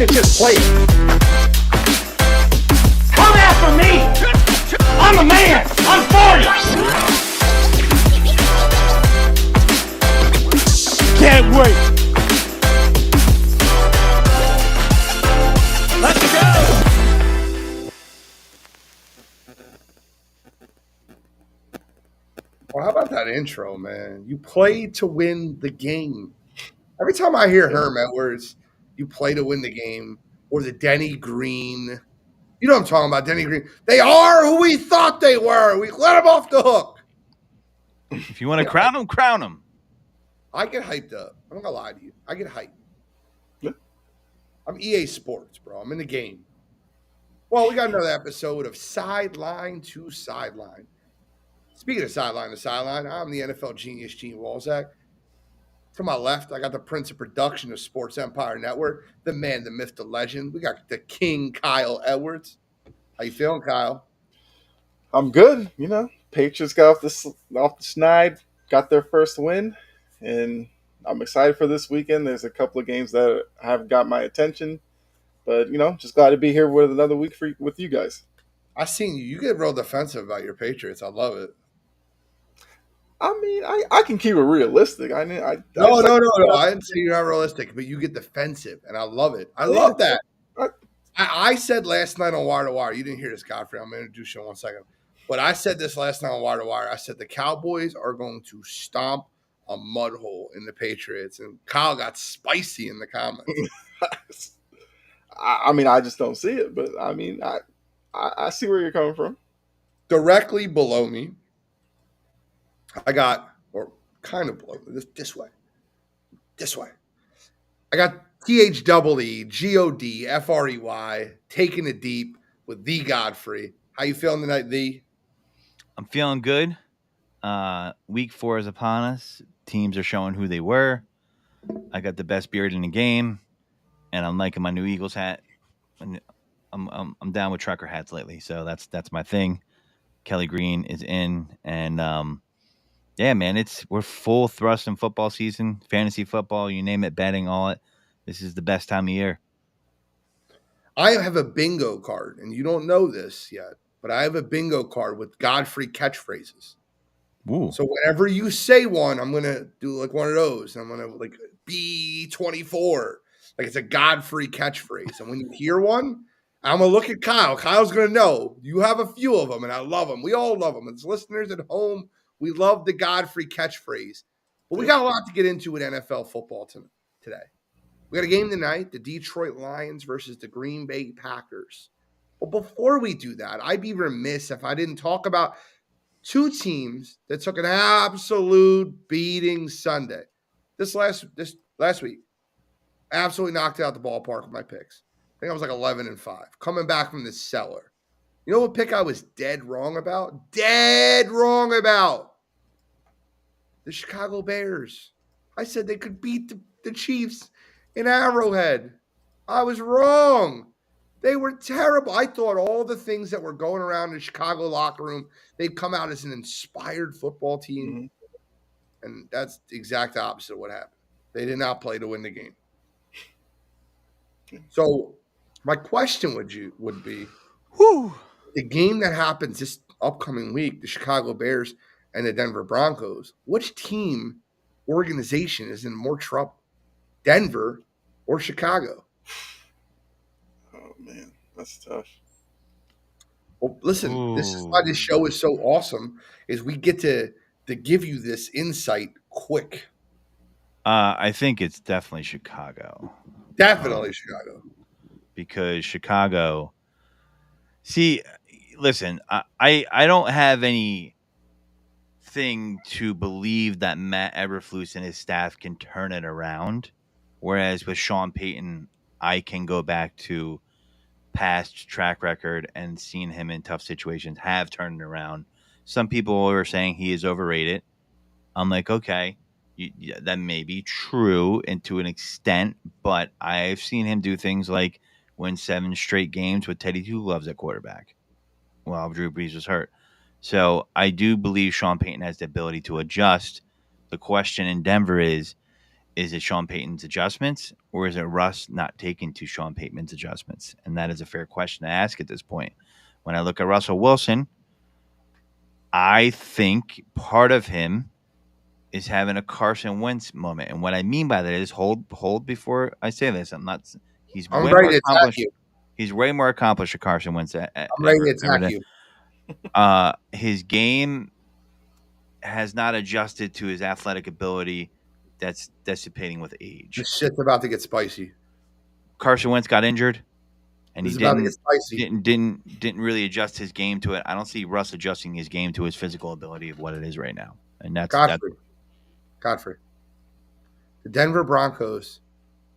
it's just played. Come after me! I'm a man! I'm 40! Can't wait! Let's go! Well, how about that intro, man? You play to win the game. Every time I hear Herm Edwards, you play to win the game, or the Denny Green. You know what I'm talking about, Denny Green. They are who we thought they were. We let them off the hook. If you want to crown them, crown them. I get hyped up. I'm not going to lie to you. I get hyped. Yeah. I'm EA Sports, bro. I'm in the game. Well, we got another episode of Sideline to Sideline. Speaking of Sideline to Sideline, I'm the NFL genius, Gene Walzak. To my left, I got the Prince of Production of Sports Empire Network, the man, the myth, the legend. We got the King, Kyle Edwards. How you feeling, Kyle? I'm good. You know, Patriots got off the schneid, got their first win, and I'm excited for this weekend. There's a couple of games that have got my attention, but you know, just glad to be here with another week with you guys. I seen you. You get real defensive about your Patriots. I love it. I mean, I can keep it realistic. I No. I didn't say you're not realistic, but you get defensive, and I love it. I love that. I said last night on Wire to Wire, you didn't hear this, Godfrey. I'm going to introduce you in 1 second. But I said this last night on Wire to Wire. I said the Cowboys are going to stomp a mud hole in the Patriots, and Kyle got spicy in the comments. I mean, I just don't see it, but I mean, I see where you're coming from. Directly below me, I got, or kind of below me, this way. I got THEEGODFREY taking it deep with the Godfrey. How you feeling tonight, the? I'm feeling good. Week 4 is upon us. Teams are showing who they were. I got the best beard in the game, and I'm liking my new Eagles hat. And I'm down with trucker hats lately, so that's my thing. Kelly Green is in, and yeah, man, we're full thrust in football season, fantasy football, you name it, betting, all it. This is the best time of year. I have a bingo card, and you don't know this yet, but I have a bingo card with Godfrey catchphrases. Ooh. So whenever you say one, I'm going to do like one of those. I'm going to like B24. Like it's a Godfrey catchphrase. And when you hear one, I'm going to look at Kyle. Kyle's going to know. You have a few of them, and I love them. We all love them. As listeners at home, we love the Godfrey catchphrase. But we got a lot to get into with NFL football today. We got a game tonight, the Detroit Lions versus the Green Bay Packers. But before we do that, I'd be remiss if I didn't talk about two teams that took an absolute beating Sunday. This last week, absolutely knocked out the ballpark with my picks. I think I was like 11-5, coming back from the cellar. You know what pick I was dead wrong about? Dead wrong about. The Chicago Bears. I said they could beat the Chiefs in Arrowhead. I was wrong. They were terrible. I thought all the things that were going around in the Chicago locker room, they'd come out as an inspired football team. Mm-hmm. And that's the exact opposite of what happened. They did not play to win the game. So my question would be, the game that happens this upcoming week, the Chicago Bears and the Denver Broncos, which team organization is in more trouble? Denver or Chicago? Oh, man, that's tough. Well, listen, This is why this show is so awesome, is we get to give you this insight quick. I think it's definitely Chicago. Definitely Chicago. Because Chicago, see, listen, I don't have anything to believe that Matt Eberflus and his staff can turn it around. Whereas with Sean Payton, I can go back to past track record and seeing him in tough situations have turned it around. Some people are saying he is overrated. I'm like, okay, that may be true and to an extent, but I've seen him do things like win 7 straight games with Teddy Two Gloves at quarterback while Drew Brees was hurt. So I do believe Sean Payton has the ability to adjust. The question in Denver is Is it Sean Payton's adjustments, or is it Russ not taking to Sean Payton's adjustments? And that is a fair question to ask at this point. When I look at Russell Wilson, I think part of him is having a Carson Wentz moment. And what I mean by that is hold before I say this. I'm not. He's I'm way ready more to attack accomplished. you. He's way more accomplished than Carson Wentz. I'm ready to attack you. His game has not adjusted to his athletic ability. That's dissipating with age. This shit's about to get spicy. Carson Wentz got injured, and This he is about to get spicy. didn't really adjust his game to it. I don't see Russ adjusting his game to his physical ability of what it is right now, and that's Godfrey. The Denver Broncos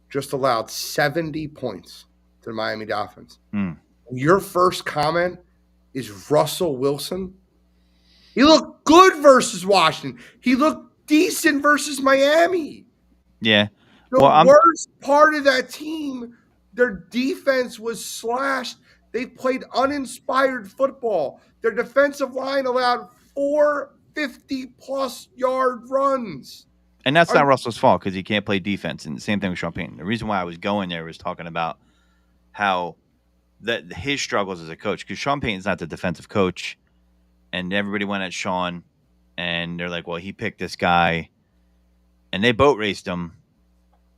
just allowed 70 points to the Miami Dolphins. Your first comment is Russell Wilson. He looked good versus Washington. He looked decent versus Miami. Yeah. The worst part of that team, their defense was slashed. They played uninspired football. Their defensive line allowed 450-plus yard runs. And that's not Russell's fault because he can't play defense. And the same thing with Sean Payton. The reason why I was going there was talking about how his struggles as a coach, because Sean Payton's not the defensive coach. And everybody went at Sean, and they're like, well, he picked this guy. And they boat raced him.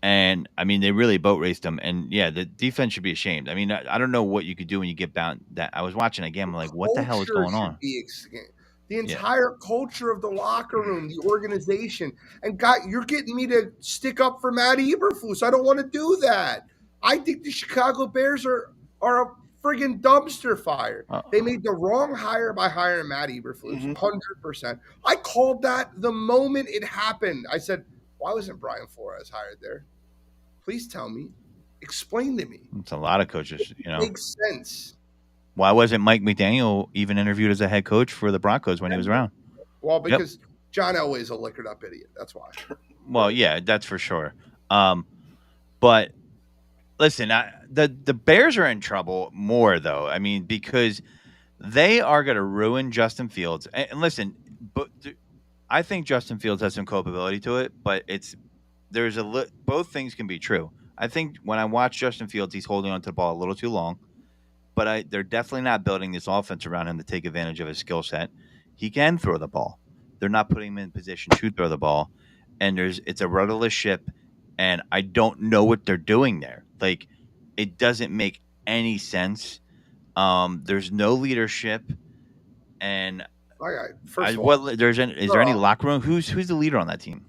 And, I mean, they really boat raced him. And, yeah, the defense should be ashamed. I mean, I don't know what you could do when you get bound. I was watching a game. I'm like, what the hell is going on? The entire culture of the locker room, the organization. And, God, you're getting me to stick up for Matt Eberflus. I don't want to do that. I think the Chicago Bears are a friggin' dumpster fire. They made the wrong hire by hiring Matt Eberflus, 100%. I called that the moment it happened. I said, why wasn't Brian Flores hired there? Please tell me. Explain to me. It's a lot of coaches, It makes sense. Why wasn't Mike McDaniel even interviewed as a head coach for the Broncos when he was around? Well, because John Elway's a liquored up idiot. That's why. Well, yeah, that's for sure. But listen, the Bears are in trouble more, though. I mean, because they are going to ruin Justin Fields. And listen, but I think Justin Fields has some culpability to it, but both things can be true. I think when I watch Justin Fields, he's holding on to the ball a little too long, but they're definitely not building this offense around him to take advantage of his skill set. He can throw the ball. They're not putting him in position to throw the ball, and it's a rudderless ship, and I don't know what they're doing there. Like, it doesn't make any sense. There's no leadership, and is there any locker room? Who's the leader on that team?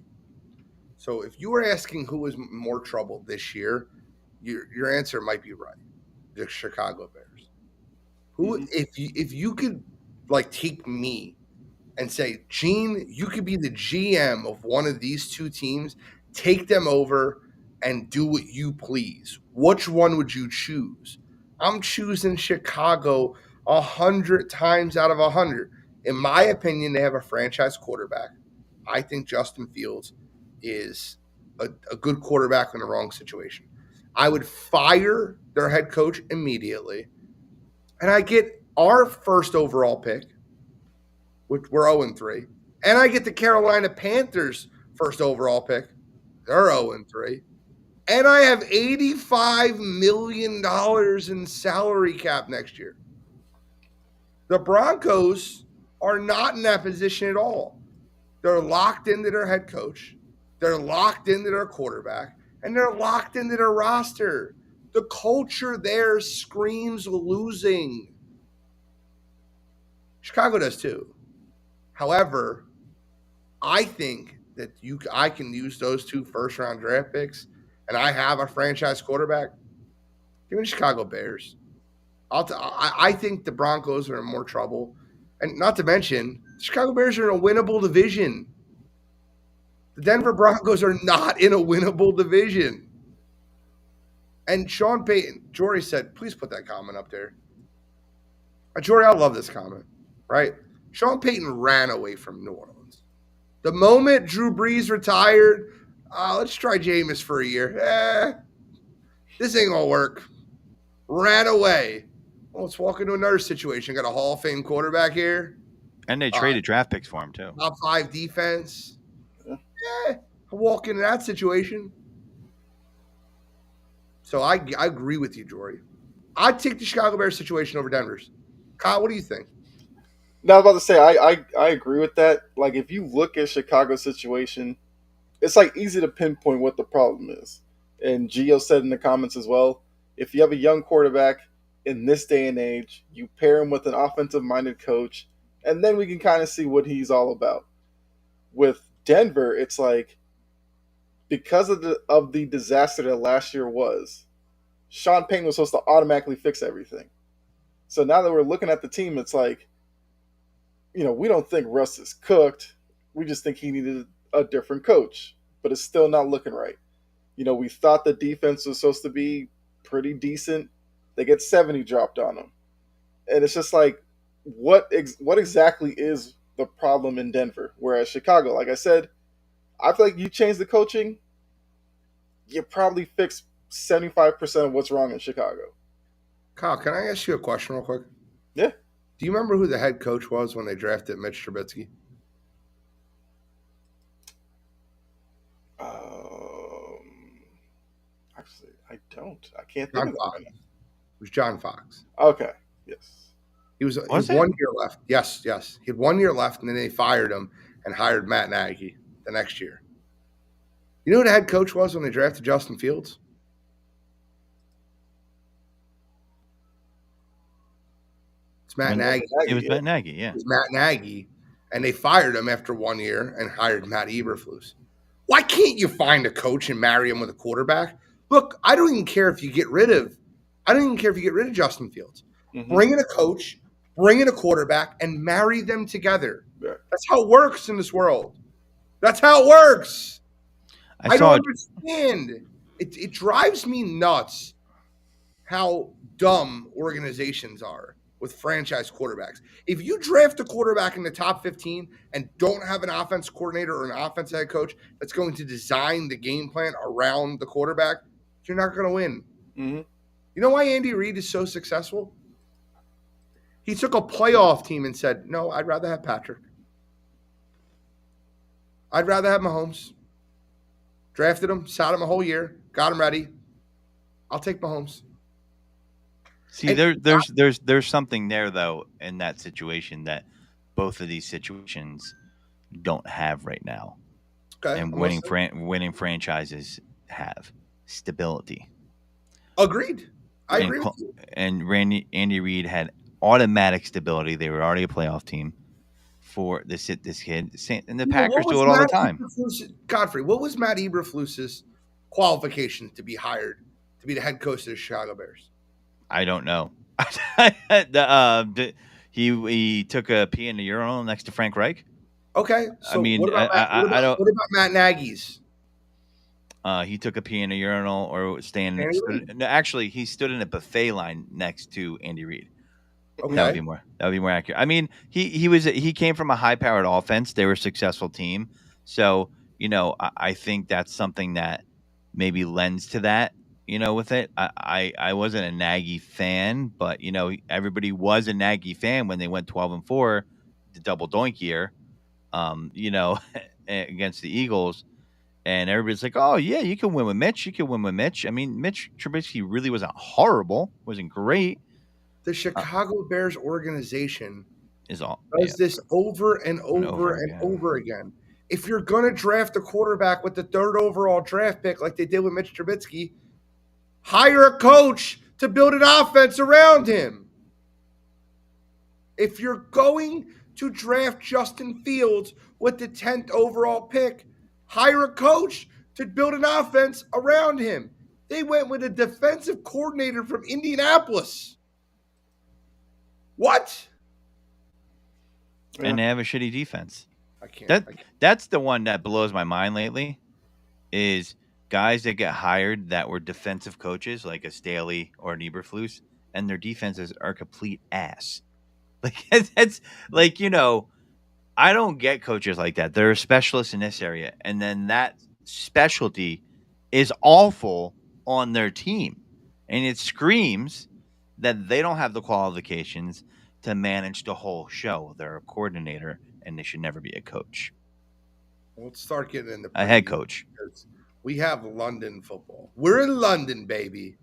So if you were asking who was more trouble this year, your answer might be right. The Chicago Bears. Who, if you could take me and say, Gene, you could be the GM of one of these two teams, take them over and do what you please. Which one would you choose? I'm choosing Chicago 100 times out of 100. In my opinion, they have a franchise quarterback. I think Justin Fields is a good quarterback in the wrong situation. I would fire their head coach immediately, and I get our first overall pick, which we're 0-3, and I get the Carolina Panthers first overall pick. They're 0-3. And I have $85 million in salary cap next year. The Broncos are not in that position at all. They're locked into their head coach. They're locked into their quarterback. And they're locked into their roster. The culture there screams losing. Chicago does too. However, I think that I can use those two first-round draft picks, and I have a franchise quarterback. Give me the Chicago Bears. I think the Broncos are in more trouble. And not to mention, the Chicago Bears are in a winnable division. The Denver Broncos are not in a winnable division. And Sean Payton, Jory said, please put that comment up there. Jory, I love this comment, right? Sean Payton ran away from New Orleans. The moment Drew Brees retired, let's try Jameis for a year. This ain't going to work. Ran away. Well, let's walk into another situation. Got a Hall of Fame quarterback here. And they traded draft picks for him, too. Top 5 defense. I walk into that situation. So I agree with you, Jory. I'd take the Chicago Bears situation over Denver's. Kyle, what do you think? Now, I was about to say, I agree with that. Like, if you look at Chicago's situation, it's like easy to pinpoint what the problem is. And Gio said in the comments as well, if you have a young quarterback in this day and age, you pair him with an offensive minded coach, and then we can kind of see what he's all about. With Denver, it's like because of the disaster that last year was, Sean Payton was supposed to automatically fix everything. So now that we're looking at the team, it's like, we don't think Russ is cooked. We just think he needed a different coach, but it's still not looking right. We thought the defense was supposed to be pretty decent. They get 70 dropped on them. And it's just like, what exactly is the problem in Denver? Whereas Chicago, like I said, I feel like you change the coaching, you probably fix 75% of what's wrong in Chicago. Kyle, can I ask you a question real quick? Yeah. Do you remember who the head coach was when they drafted Mitch Trubisky? Actually, I don't. I can't think of it right now. It was John Fox. Okay. Yes. He was 1 year left. Yes. He had 1 year left, and then they fired him and hired Matt Nagy the next year. You know who the head coach was when they drafted Justin Fields? It's Matt Nagy. It was Matt Nagy, yeah. It was Matt Nagy, and they fired him after 1 year and hired Matt Eberflus. Why can't you find a coach and marry him with a quarterback? Look, I don't even care if you get rid of Justin Fields. Mm-hmm. Bring in a coach, bring in a quarterback, and marry them together. Yeah. That's how it works in this world. That's how it works. I don't understand. It drives me nuts how dumb organizations are with franchise quarterbacks. If you draft a quarterback in the top 15 and don't have an offense coordinator or an offense head coach that's going to design the game plan around the quarterback, you're not going to win. Mm-hmm. You know why Andy Reid is so successful? He took a playoff team and said, no, I'd rather have Patrick. I'd rather have Mahomes. Drafted him, sat him a whole year, got him ready. I'll take Mahomes. See, there's something there though in that situation that both of these situations don't have right now. Okay, and winning franchises have stability. Agreed. I agree with you. And Andy Reid had automatic stability. They were already a playoff team for this kid. And the Packers do it all the time. Godfrey, what was Matt Eberflus's qualification to be hired to be the head coach of the Chicago Bears? I don't know. He took a pee in the urinal next to Frank Reich. Okay, so what about Matt Nagy's? He took a pee in a urinal or actually, he stood in a buffet line next to Andy Reid. Okay. That would be more accurate. I mean, he came from a high-powered offense. They were a successful team, so I think that's something that maybe lends to that. With it, I wasn't a Nagy fan, but everybody was a Nagy fan when they went 12-4, the double doink year, against the Eagles, and everybody's like, "Oh yeah, you can win with Mitch. You can win with Mitch." I mean, Mitch Trubisky really wasn't horrible, wasn't great. The Chicago Bears organization does this over and over again. If you're gonna draft a quarterback with the 3rd overall draft pick, like they did with Mitch Trubisky, hire a coach to build an offense around him. If you're going to draft Justin Fields with the 10th overall pick, hire a coach to build an offense around him. They went with a defensive coordinator from Indianapolis. What? And they have a shitty defense. That's the one that blows my mind lately is guys that get hired that were defensive coaches like a Staley or an Eberflus, and their defenses are complete ass. Like that's like, I don't get coaches like that. They're a specialist in this area, and then that specialty is awful on their team, and it screams that they don't have the qualifications to manage the whole show. They're a coordinator, and they should never be a coach. Let's start getting into A head preview coach. because we have London football. We're in London, baby.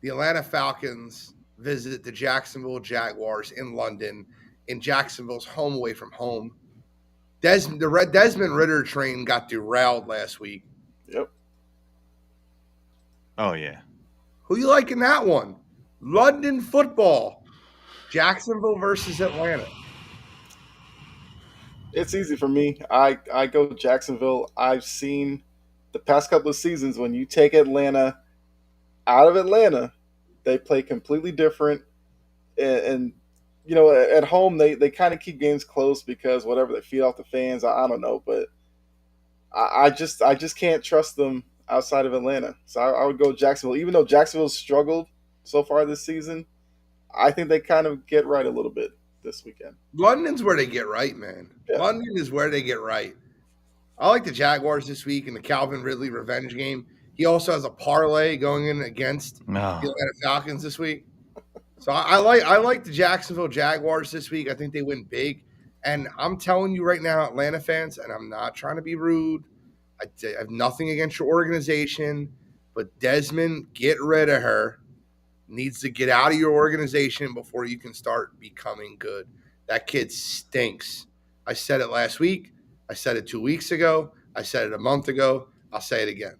The Atlanta Falcons visit the Jacksonville Jaguars in London, in Jacksonville's home away from home. Desmond Ritter train got derailed last week. Yep. Oh yeah. Who you like in that one? London football. Jacksonville versus Atlanta. It's easy for me. I go Jacksonville. I've seen the past couple of seasons when you take Atlanta out of Atlanta, they play completely different. And you know, at home they kind of keep games close because whatever they feed off the fans. I don't know, but I just can't trust them outside of Atlanta. So I would go Jacksonville, even though Jacksonville's struggled so far this season. I think they kind of get right a little bit this weekend. London's where they get right, man. Yeah. London is where they get right. I like the Jaguars this week in the Calvin Ridley revenge game. He also has a parlay going in against the No. Atlanta Falcons this week. So I like the Jacksonville Jaguars this week. I think they win big. And I'm telling you right now, Atlanta fans, and I'm not trying to be rude. I have nothing against your organization, but Desmond, get rid of her. Needs to get out of your organization before you can start becoming good. That kid stinks. I said it last week. I said it 2 weeks ago. I said it a month ago. I'll say it again.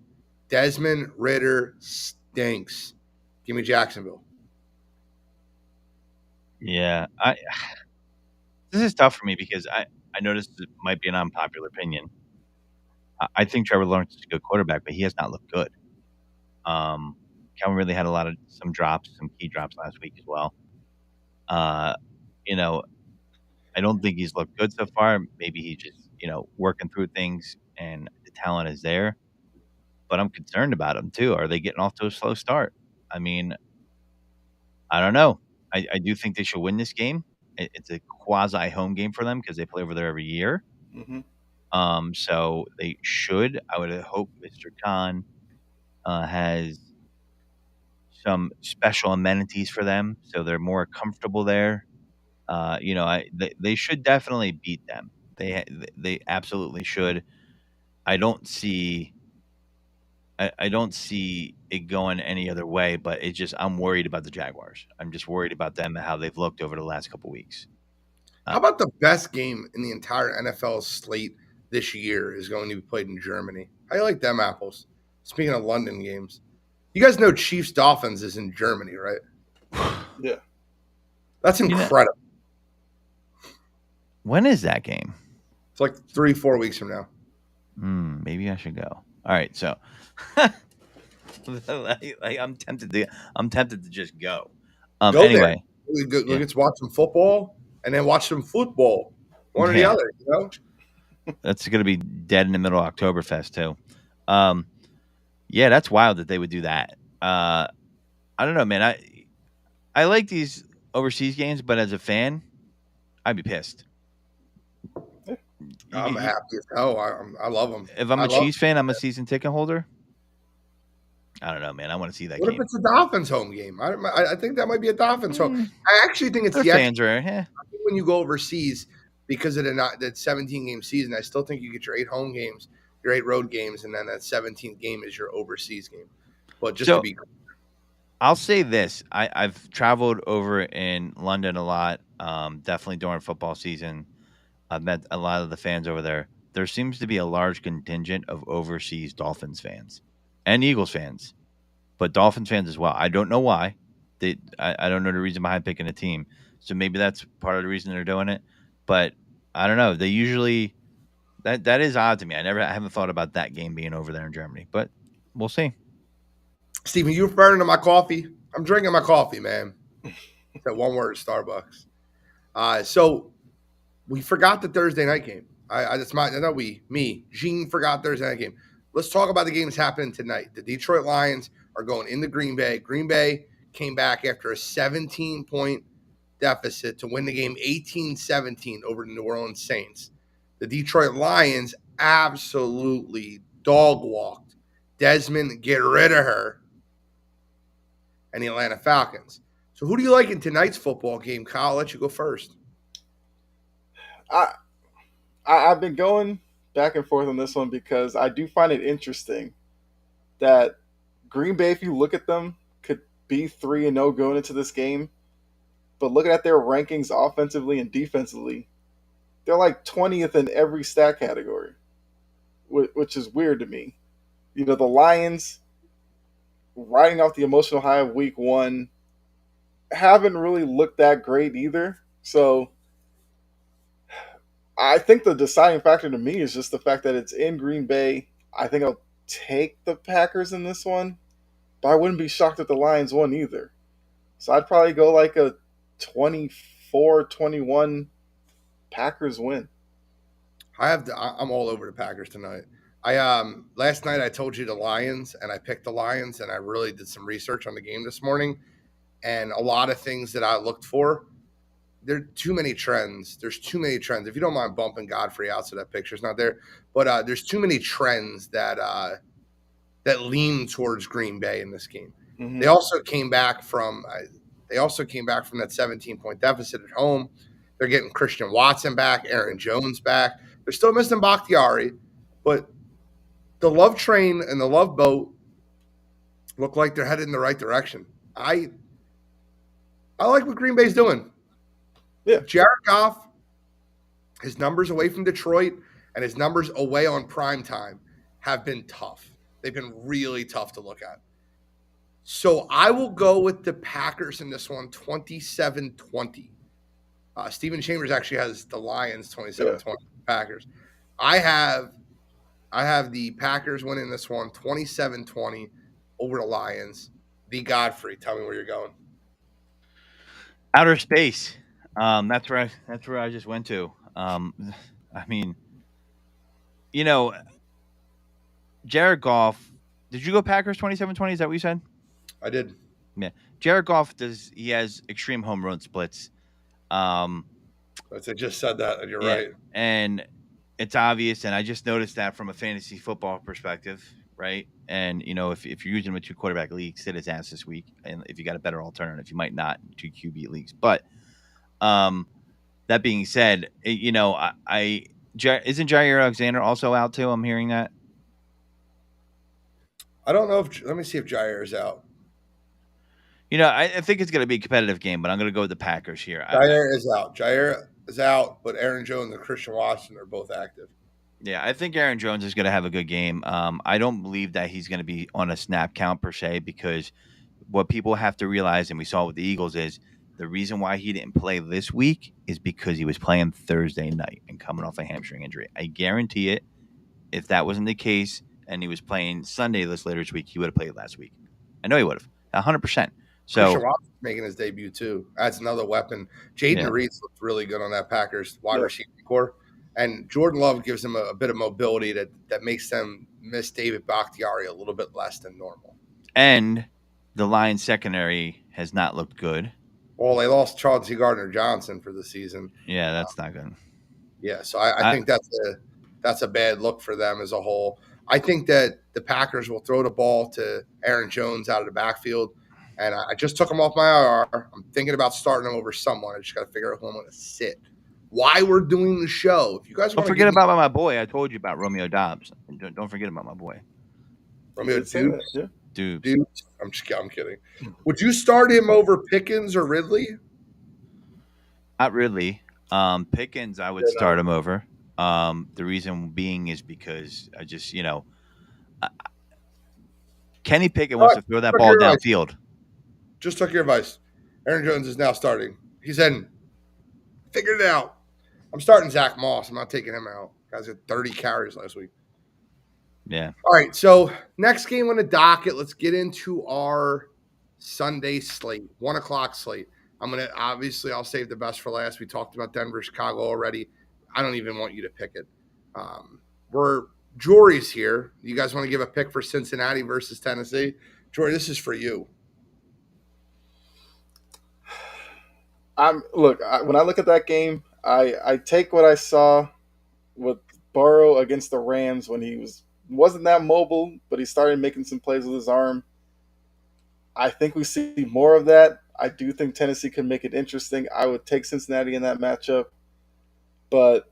Desmond Ritter stinks. Give me Jacksonville. Yeah. This is tough for me because I noticed it might be an unpopular opinion. I think Trevor Lawrence is a good quarterback, but he has not looked good. Calvin really had some drops, some key drops last week as well. You know, I don't think he's looked good so far. Maybe he's just, working through things and the talent is there. But I'm concerned about him too. Are they getting off to a slow start? I mean, I don't know. I do think they should win this game. It's a quasi home game for them because they play over there every year. Mm-hmm. So they should. I would hope Mr. Khan has some special amenities for them, so they're more comfortable there. They should definitely beat them. They absolutely should. I don't see. I don't see it going any other way, but it's just I'm worried about the Jaguars. I'm just worried about them and how they've looked over the last couple weeks. How about the best game in the entire NFL slate this year is going to be played in Germany? How you like them apples? Speaking of London games, you guys know Chiefs Dolphins is in Germany, right? Yeah. That's incredible. When is that game? It's like 3-4 weeks from now. Maybe I should go. All right, so I'm tempted to just go. Go Anyway, there. Let's watch some football and then watch some football. One or the Yeah. other, you know? That's going to be dead in the middle of Oktoberfest too. Yeah, that's wild that they would do that. I don't know, man. I like these overseas games, but as a fan, I'd be pissed. I'm happy as hell. I love them. If I'm a Chiefs fan, I'm a season ticket holder. I don't know, man. I want to see that What game. if it's a Dolphins home game? I think that might be a Dolphins home. I actually think it's Their the fans are. I think when you go overseas because of that 17-game season. I still think you get your 8 home games, your 8 road games, and then that 17th game is your overseas game. But just to be clear, I'll say this: I've traveled over in London a lot. Definitely during football season. I've met a lot of the fans over there. There seems to be a large contingent of overseas Dolphins fans and Eagles fans, but Dolphins fans as well. I don't know why. I don't know the reason behind picking a team. So maybe that's part of the reason they're doing it. But I don't know. They usually that is odd to me. I haven't thought about that game being over there in Germany, but we'll see. Steven, you referring to my coffee? I'm drinking my coffee, man. It's that one word, Starbucks. So we forgot the Thursday night game. Gene forgot Thursday night game. Let's talk about the games happening tonight. The Detroit Lions are going into Green Bay. Green Bay came back after a 17-point deficit to win the game 18-17 over the New Orleans Saints. The Detroit Lions absolutely dog walked Desmond, get rid of her, and the Atlanta Falcons. So who do you like in tonight's football game? Kyle, I'll let you go first. I've been going back and forth on this one because I do find it interesting that Green Bay, if you look at them, could be 3-0 going into this game. But looking at their rankings offensively and defensively, they're like 20th in every stat category, which is weird to me. The Lions, riding off the emotional high of week one, haven't really looked that great either. So I think the deciding factor to me is just the fact that it's in Green Bay. I think I'll take the Packers in this one, but I wouldn't be shocked if the Lions won either. So I'd probably go like a 24-21 Packers win. I'm all over the Packers tonight. I last night I told you the Lions, and I picked the Lions, and I really did some research on the game this morning, and a lot of things that I looked for. There are too many trends. There's too many trends. If you don't mind bumping Godfrey out so that picture's not there, but there's too many trends that lean towards Green Bay in this game. Mm-hmm. They also came back from that 17-point deficit at home. They're getting Christian Watson back, Aaron Jones back. They're still missing Bakhtiari, but the love train and the love boat look like they're headed in the right direction. I like what Green Bay's doing. Yeah. Jared Goff, his numbers away from Detroit and his numbers away on prime time have been tough. They've been really tough to look at. So I will go with the Packers in this one, 27-20. Stephen Chambers actually has the Lions 27-20 Packers. I have the Packers winning this one, 27-20 over the Lions. The Godfrey, tell me where you're going. Outer space. That's where I just went to. Jared Goff. Did you go Packers 27-20? Is that what you said? I did. Yeah. Jared Goff he has extreme home run splits. I just said that, and you're right. And it's obvious, and I just noticed that from a fantasy football perspective, right? And if you're using him in 2 quarterback leagues, sit his ass this week. And if you got a better alternative, you might not in 2 QB leagues. But that being said, isn't Jair Alexander also out too? I'm hearing that. I don't know let me see if Jair is out. I think it's going to be a competitive game, but I'm going to go with the Packers here. Jair is out. Jair is out, but Aaron Jones and Christian Watson are both active. Yeah, I think Aaron Jones is going to have a good game. I don't believe that he's going to be on a snap count per se, because what people have to realize, and we saw with the Eagles, is the reason why he didn't play this week is because he was playing Thursday night and coming off a hamstring injury. I guarantee it, if that wasn't the case and he was playing Sunday later this week, he would have played last week. I know he would have, 100%. So Christian Watson's making his debut too. That's another weapon. Jaden Reed's looked really good on that Packers wide receiving core. And Jordan Love gives them a bit of mobility that makes them miss David Bakhtiari a little bit less than normal. And the Lions secondary has not looked good. Well, they lost Chauncey Gardner-Johnson for the season. Yeah, that's not good. Yeah, so I think that's a bad look for them as a whole. I think that the Packers will throw the ball to Aaron Jones out of the backfield. And I just took him off my IR. I'm thinking about starting him over someone. I just got to figure out who I'm going to sit. Why we're doing the show. If you guys don't forget about my boy. I told you about Romeo Dobbs. Don't forget about my boy. Romeo Dubes? Yeah. Dubes. I'm kidding. Would you start him over Pickens or Ridley? Not Ridley. Pickens, I would start him over. The reason being is because I just, Kenny Pickett wants to throw that ball downfield. Just took your advice. Aaron Jones is now starting. He's in. Figured it out. I'm starting Zach Moss. I'm not taking him out. Guys had 30 carries last week. Yeah. All right. So next game on the docket. Let's get into our Sunday slate, 1:00 slate. I'll save the best for last. We talked about Denver, Chicago already. I don't even want you to pick it. Jory's here. You guys want to give a pick for Cincinnati versus Tennessee? Jory, this is for you. When I look at that game, I take what I saw with Burrow against the Rams when he wasn't that mobile, but he started making some plays with his arm. I think we see more of that. I do think Tennessee can make it interesting. I would take Cincinnati in that matchup. But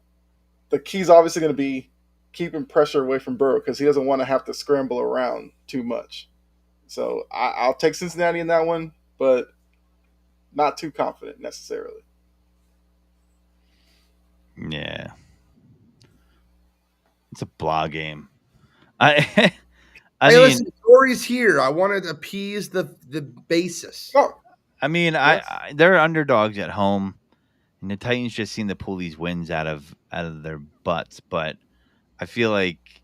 the key is obviously going to be, keeping pressure away from Burrow because he doesn't want to have to scramble around too much. So I'll take Cincinnati in that one, but not too confident necessarily. Yeah, it's a blah game. I I Hey, mean, listen, Corey's here. I wanted to appease the basis. Oh, I mean, yes. they're underdogs at home, and the Titans just seem to pull these wins out of their butts. But I feel like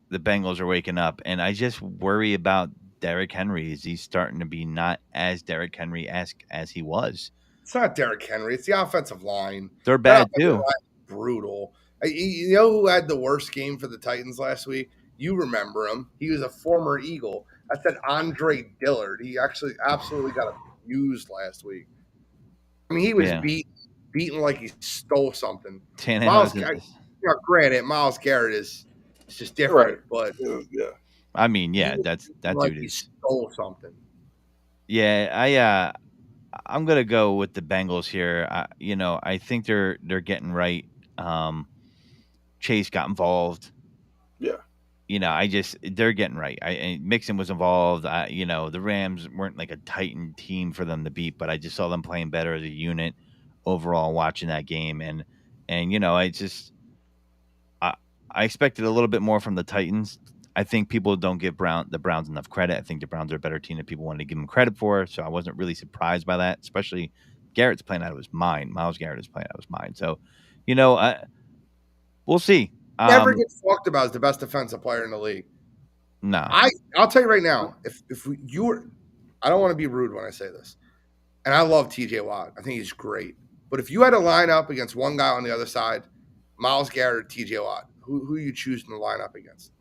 the Bengals are waking up, and I just worry about Derrick Henry. Is he starting to be not as Derrick Henry esque as he was? It's not Derrick Henry. It's the offensive line. They're That bad offensive too. line is brutal. You know who had the worst game for the Titans last week? You remember him. He was a former Eagle. I said Andre Dillard. He actually absolutely got abused last week. I mean, he was Yeah, beaten like he stole something. Tannehill Miles, is. granted, Miles Garrett is it's just Right. different, but Yeah. I mean, he yeah, was that beaten like dude he is. stole something. Yeah, I'm gonna go with the Bengals here. I think they're getting right. Chase got involved. Yeah. They're getting right. Mixon was involved. The Rams weren't like a Titan team for them to beat, but I just saw them playing better as a unit overall watching that game, and I I expected a little bit more from the Titans. I think people don't give the Browns enough credit. I think the Browns are a better team than people wanted to give them credit for. So I wasn't really surprised by that, especially Garrett's playing out of his mind. Miles Garrett is playing out of his mind. So, we'll see. Never gets talked about as the best defensive player in the league. No. I'll tell you right now, I don't want to be rude when I say this, and I love TJ Watt. I think he's great. But if you had to line up against one guy on the other side, Miles Garrett or TJ Watt, who you choose to line up against?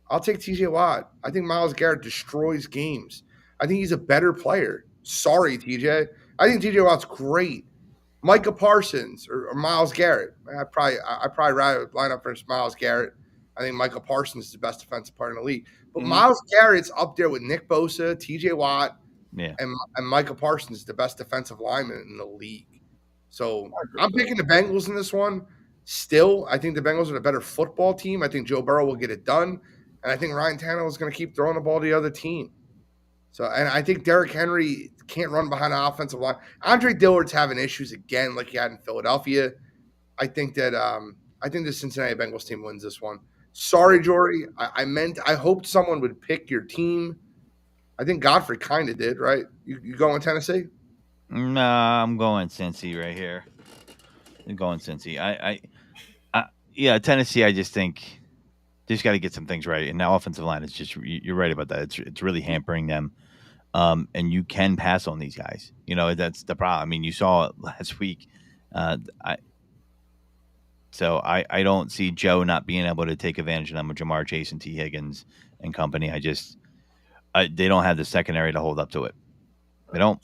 I'll take TJ Watt. I think Miles Garrett destroys games. I think he's a better player. Sorry, TJ. I think TJ Watt's great. Micah Parsons or Miles Garrett. I'd probably rather line up versus Miles Garrett. I think Micah Parsons is the best defensive player in the league. But Mhm. Miles Garrett's up there with Nick Bosa, TJ Watt, Yeah. and Micah Parsons is the best defensive lineman in the league. So I agree I'm with picking the Bengals in this one. Still, I think the Bengals are a better football team. I think Joe Burrow will get it done. And I think Ryan Tannehill is going to keep throwing the ball to the other team. So, and I think Derrick Henry can't run behind the offensive line. Andre Dillard's having issues again, like he had in Philadelphia. I think the Cincinnati Bengals team wins this one. Sorry, Jory. I hoped someone would pick your team. I think Godfrey kind of did, right? You going Tennessee? No, I'm going Cincy right here. I'm going Cincy. Yeah, Tennessee. I just think they just got to get some things right, and the offensive line is just. You're right about that. It's really hampering them. And you can pass on these guys. That's the problem. I mean, you saw it last week. I don't see Joe not being able to take advantage of them with Jamar Chase and T. Higgins and company. They don't have the secondary to hold up to it. They don't.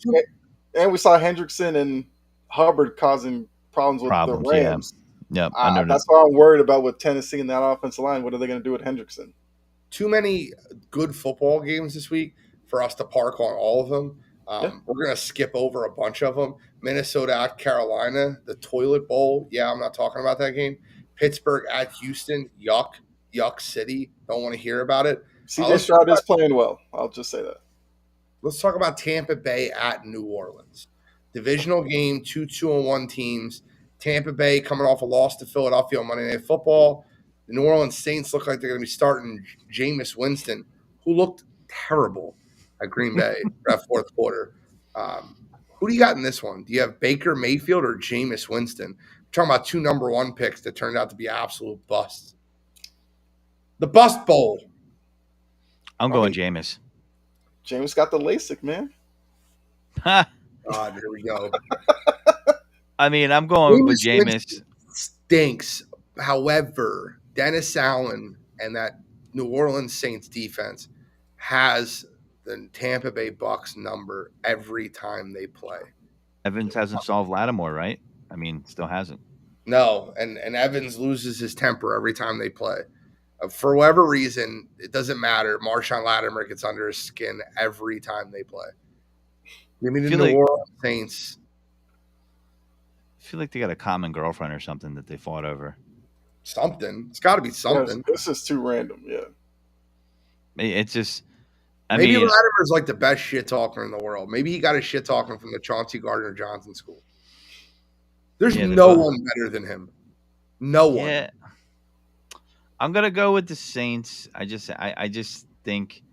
And we saw Hendrickson and Hubbard causing problems with the Problems, yeah. Rams. Yep. I know That's why I'm worried about with Tennessee and that offensive line. What are they going to do with Hendrickson? Too many good football games this week for us to park on all of them. We're going to skip over a bunch of them. Minnesota at Carolina, the Toilet Bowl. Yeah, I'm not talking about that game. Pittsburgh at Houston. Yuck city. Don't want to hear about it. CJ Stroud is playing well. I'll just say that. Let's talk about Tampa Bay at New Orleans. Divisional game, 2-2-1 teams. Tampa Bay coming off a loss to Philadelphia on Monday Night Football. The New Orleans Saints look like they're going to be starting Jameis Winston, who looked terrible at Green Bay for that fourth quarter. Who do you got in this one? Do you have Baker Mayfield or Jameis Winston? We're talking about two number one picks that turned out to be absolute busts. The Bust Bowl. I'm going Jameis. Jameis got the LASIK, man. God, here we go. I mean, I'm going with Jameis. Stinks. However, Dennis Allen and that New Orleans Saints defense has the Tampa Bay Bucks number every time they play. Evans hasn't solved Lattimore, right? I mean, still hasn't. No, and Evans loses his temper every time they play. For whatever reason, it doesn't matter. Marshawn Lattimore gets under his skin every time they play. Give me the New Orleans Saints. I feel like they got a common girlfriend or something that they fought over. something. It's got to be something. This is too random. Yeah. It's just, I Maybe mean, Latimer's like the best shit talker in the world. Maybe he got his shit talking from the Chauncey Gardner Johnson school. There's no one better than him. No one. Yeah. I'm gonna go with the Saints. I just think,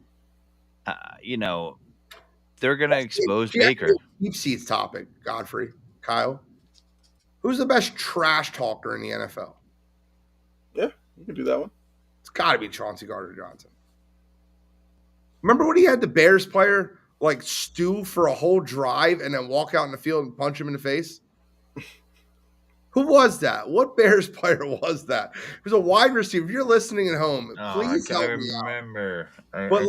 they're gonna expose Baker. Deep seats topic, Godfrey, Kyle. Who's the best trash talker in the NFL? Yeah, you can do that one. It's got to be Chauncey Gardner Johnson. Remember when he had the Bears player like stew for a whole drive and then walk out in the field and punch him in the face? Who was that? What Bears player was that? It was a wide receiver. If you're listening at home, please help me out. But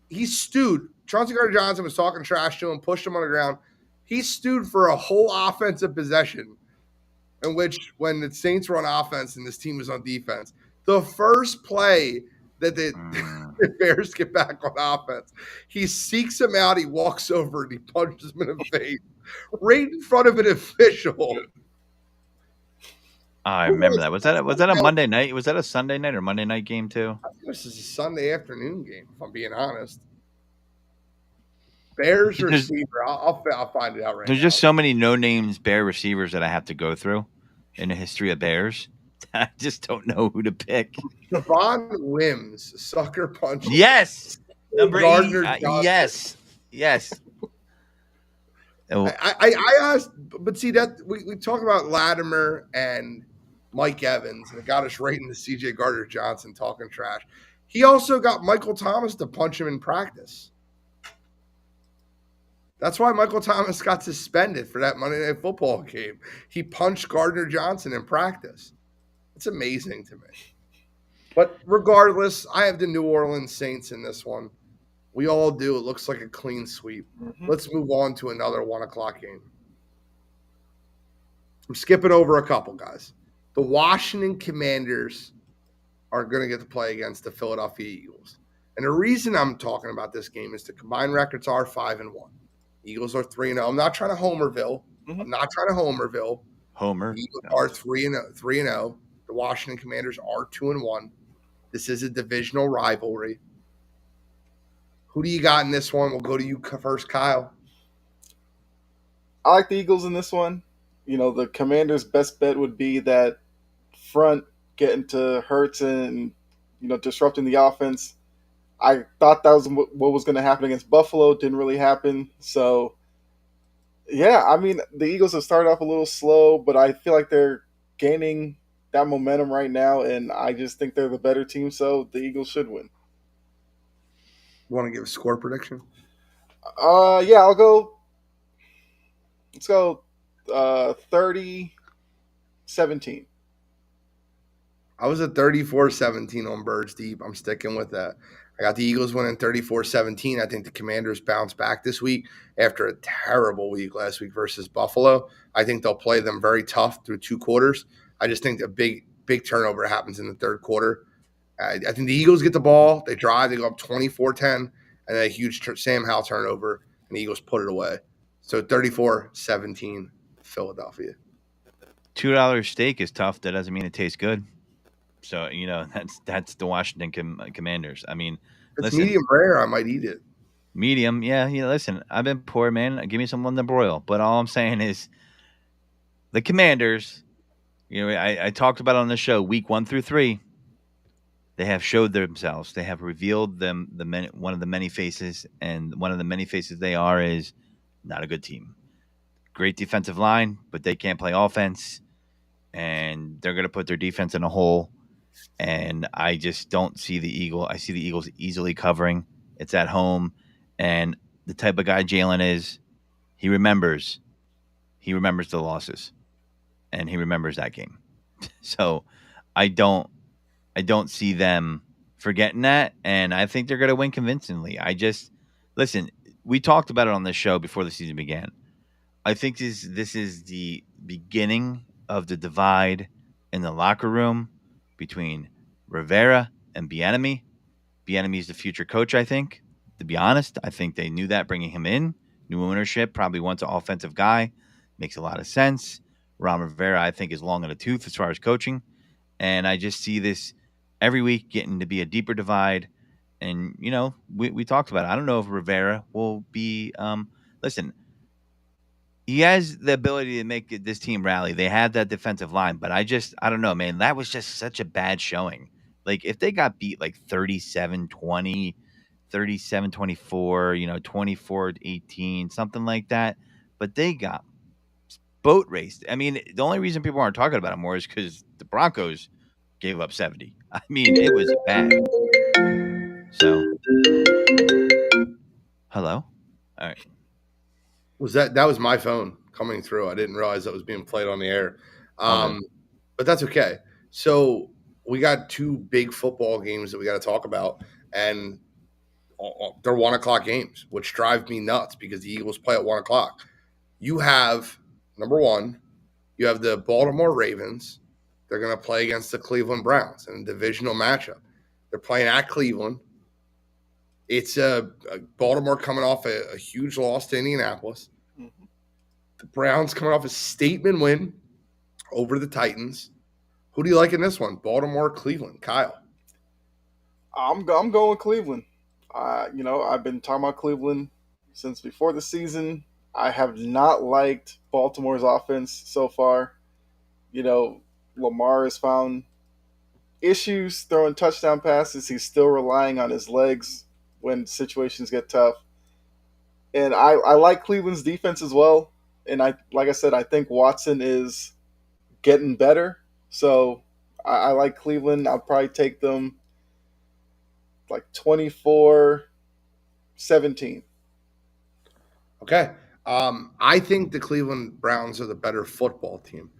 he stewed. Chauncey Gardner Johnson was talking trash to him, pushed him on the ground. He stewed for a whole offensive possession in which when the Saints were on offense and this team was on defense, the first play that the Bears get back on offense, he seeks him out, he walks over and he punches him in the face right in front of an official. I remember that. Was that a Monday night? Was that a Sunday night or Monday night game too? I think this is a Sunday afternoon game, if I'm being honest. Bears receiver. I'll find it out right now. There's just so many no-names Bear receivers that I have to go through in the history of Bears. I just don't know who to pick. Javon Wims, sucker punch. Yes. Number 8. Yes. I asked, but see that we talk about Latimer and Mike Evans, and it got us right into CJ Gardner Johnson talking trash. He also got Michael Thomas to punch him in practice. That's why Michael Thomas got suspended for that Monday Night Football game. He punched Gardner Johnson in practice. It's amazing to me. But regardless, I have the New Orleans Saints in this one. We all do. It looks like a clean sweep. Mm-hmm. Let's move on to another 1:00 game. I'm skipping over a couple, guys. The Washington Commanders are going to get to play against the Philadelphia Eagles. And the reason I'm talking about this game is the combined records are 5-1. Eagles are 3-0. I'm not trying to Homerville. Homer. The Eagles are 3-0. The Washington Commanders are 2-1. This is a divisional rivalry. Who do you got in this one? We'll go to you first, Kyle. I like the Eagles in this one. The Commanders' best bet would be that front getting to Hurts and, disrupting the offense. I thought that was what was going to happen against Buffalo. Didn't really happen. So, yeah, I mean, the Eagles have started off a little slow, but I feel like they're gaining that momentum right now, and I just think they're the better team, so the Eagles should win. You want to give a score prediction? Yeah, I'll go. Let's go 30-17. I was at 34-17 on Birds Deep. I'm sticking with that. I got the Eagles winning 34-17. I think the Commanders bounce back this week after a terrible week last week versus Buffalo. I think they'll play them very tough through 2 quarters. I just think a big turnover happens in the third quarter. I think the Eagles get the ball. They drive. They go up 24-10, and then a huge Sam Howell turnover, and the Eagles put it away. So 34-17 Philadelphia. $2 steak is tough. That doesn't mean it tastes good. So, that's the Washington Commanders. I mean, it's medium rare. I might eat it. Medium, yeah. Listen, I've been poor, man. Give me some London broil. But all I'm saying is the Commanders, I talked about on the show, week 1 through 3, they have showed themselves. They have revealed one of the many faces, and one of the many faces they are is not a good team. Great defensive line, but they can't play offense, and they're going to put their defense in a hole. And I just don't see the Eagle. I see the Eagles easily covering. It's at home, and the type of guy Jalen is, he remembers the losses, and he remembers that game. So I don't see them forgetting that, and I think they're going to win convincingly. Listen, we talked about it on this show before the season began. I think this is the beginning of the divide in the locker room between Rivera and Bieniemy. Bieniemy is the future coach, I think. To be honest, I think they knew that bringing him in. New ownership probably wants an offensive guy. Makes a lot of sense. Ron Rivera, I think, is long in the tooth as far as coaching. And I just see this every week getting to be a deeper divide. And, we talked about it. I don't know if Rivera will be, listen, he has the ability to make this team rally. They have that defensive line, but I don't know, man. That was just such a bad showing. Like, if they got beat like 37-20, 37-24, 24-18, something like that, but they got boat raced. I mean, the only reason people aren't talking about it more is because the Broncos gave up 70. I mean, it was bad. So, hello? All right. That was my phone coming through? I didn't realize that was being played on the air. All good. But that's okay. So we got two big football games that we got to talk about, and they're 1:00 games, which drive me nuts because the Eagles play at 1:00. You have number one, you have the Baltimore Ravens. They're going to play against the Cleveland Browns in a divisional matchup. They're playing at Cleveland. It's Baltimore coming off a huge loss to Indianapolis. Mhm. The Browns coming off a statement win over the Titans. Who do you like in this one? Baltimore, Cleveland, Kyle. I'm going with Cleveland. I've been talking about Cleveland since before the season. I have not liked Baltimore's offense so far. Lamar has found issues throwing touchdown passes. He's still relying on his legs when situations get tough. And I like Cleveland's defense as well. And like I said, I think Watson is getting better. So I like Cleveland. I'll probably take them like 24-17. Okay. I think the Cleveland Browns are the better football team.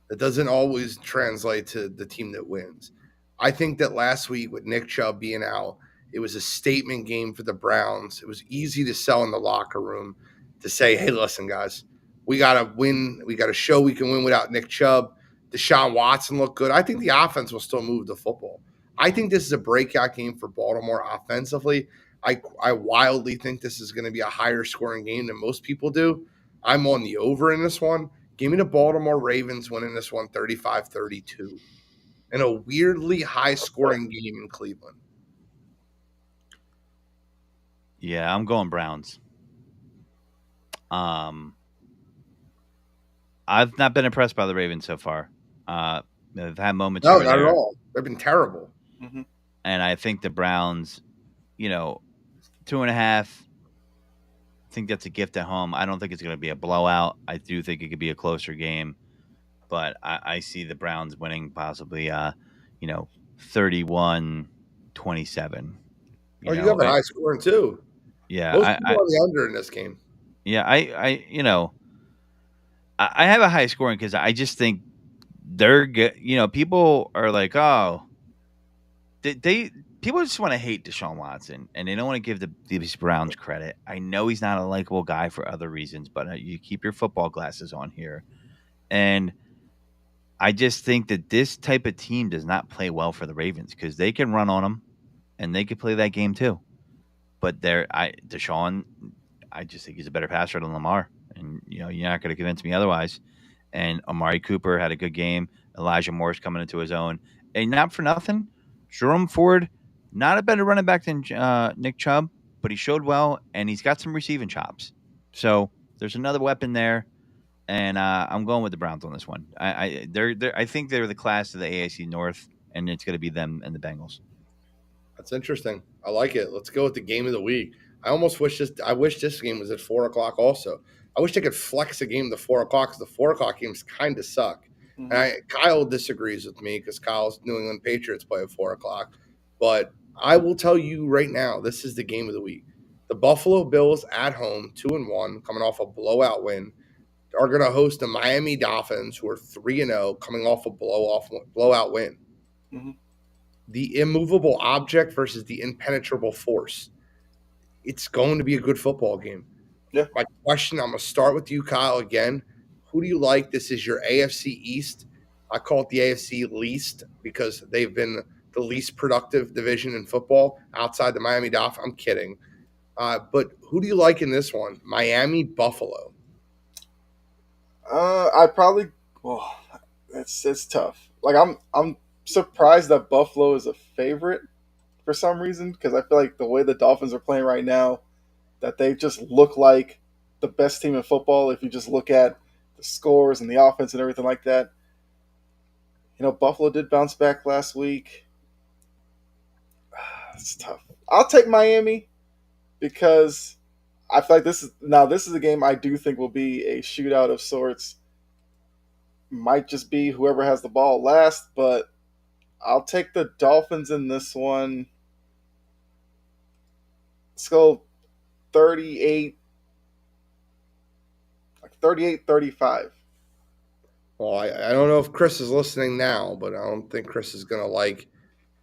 That doesn't always translate to the team that wins. I think that last week with Nick Chubb being out, it was a statement game for the Browns. It was easy to sell in the locker room to say, hey, listen, guys, we got to win. We got to show we can win without Nick Chubb. Deshaun Watson looked good. I think the offense will still move the football. I think this is a breakout game for Baltimore offensively. I wildly think this is going to be a higher scoring game than most people do. I'm on the over in this one. Give me the Baltimore Ravens winning this one 35-32 in a weirdly high scoring game in Cleveland. Yeah, I'm going Browns. I've not been impressed by the Ravens so far. They've had moments No, here or not at there, all. They've been terrible. Mm-hmm. and I think the Browns, 2.5. I think that's a gift at home. I don't think it's going to be a blowout. I do think it could be a closer game, but I see the Browns winning possibly, 31-27. You have a high scoring too. Yeah, Most people are the under in this game. Yeah, I have a high scoring because I just think they're good. People are like, oh, people just want to hate Deshaun Watson, and they don't want to give these Browns credit. I know he's not a likable guy for other reasons, but you keep your football glasses on here. And I just think that this type of team does not play well for the Ravens because they can run on them, and they can play that game too. But Deshaun, I just think he's a better passer than Lamar, and you're not going to convince me otherwise. And Amari Cooper had a good game. Elijah Moore's coming into his own, and not for nothing, Jerome Ford, not a better running back than Nick Chubb, but he showed well, and he's got some receiving chops. So there's another weapon there, and I'm going with the Browns on this one. I think they're the class of the AFC North, and it's going to be them and the Bengals. That's interesting. I like it. Let's go with the game of the week. I wish this game was at 4:00 also. I wish they could flex a game to 4:00 because the 4:00 games kind of suck. Mm-hmm. And Kyle disagrees with me because Kyle's New England Patriots play at 4:00. But I will tell you right now, this is the game of the week. The Buffalo Bills at home, 2-1, coming off a blowout win, are going to host the Miami Dolphins, who are 3-0, coming off a blowout win. Mm-hmm. The immovable object versus the impenetrable force. It's going to be a good football game. Yeah. My question, I'm going to start with you, Kyle, again. Who do you like? This is your AFC East. I call it the AFC least because they've been the least productive division in football outside the Miami Dolphins. I'm kidding. But who do you like in this one? Miami, Buffalo. I probably. Well, it's tough. Like I'm surprised that Buffalo is a favorite for some reason because I feel like the way the Dolphins are playing right now, that they just look like the best team in football. If you just look at the scores and the offense and everything like that, Buffalo did bounce back last week. It's tough. I'll take Miami because I feel like this is a game I do think will be a shootout of sorts. Might just be whoever has the ball last, but I'll take the Dolphins in this one. Let's go 38, like 38-35. Well, I don't know if Chris is listening now, but I don't think Chris is going to like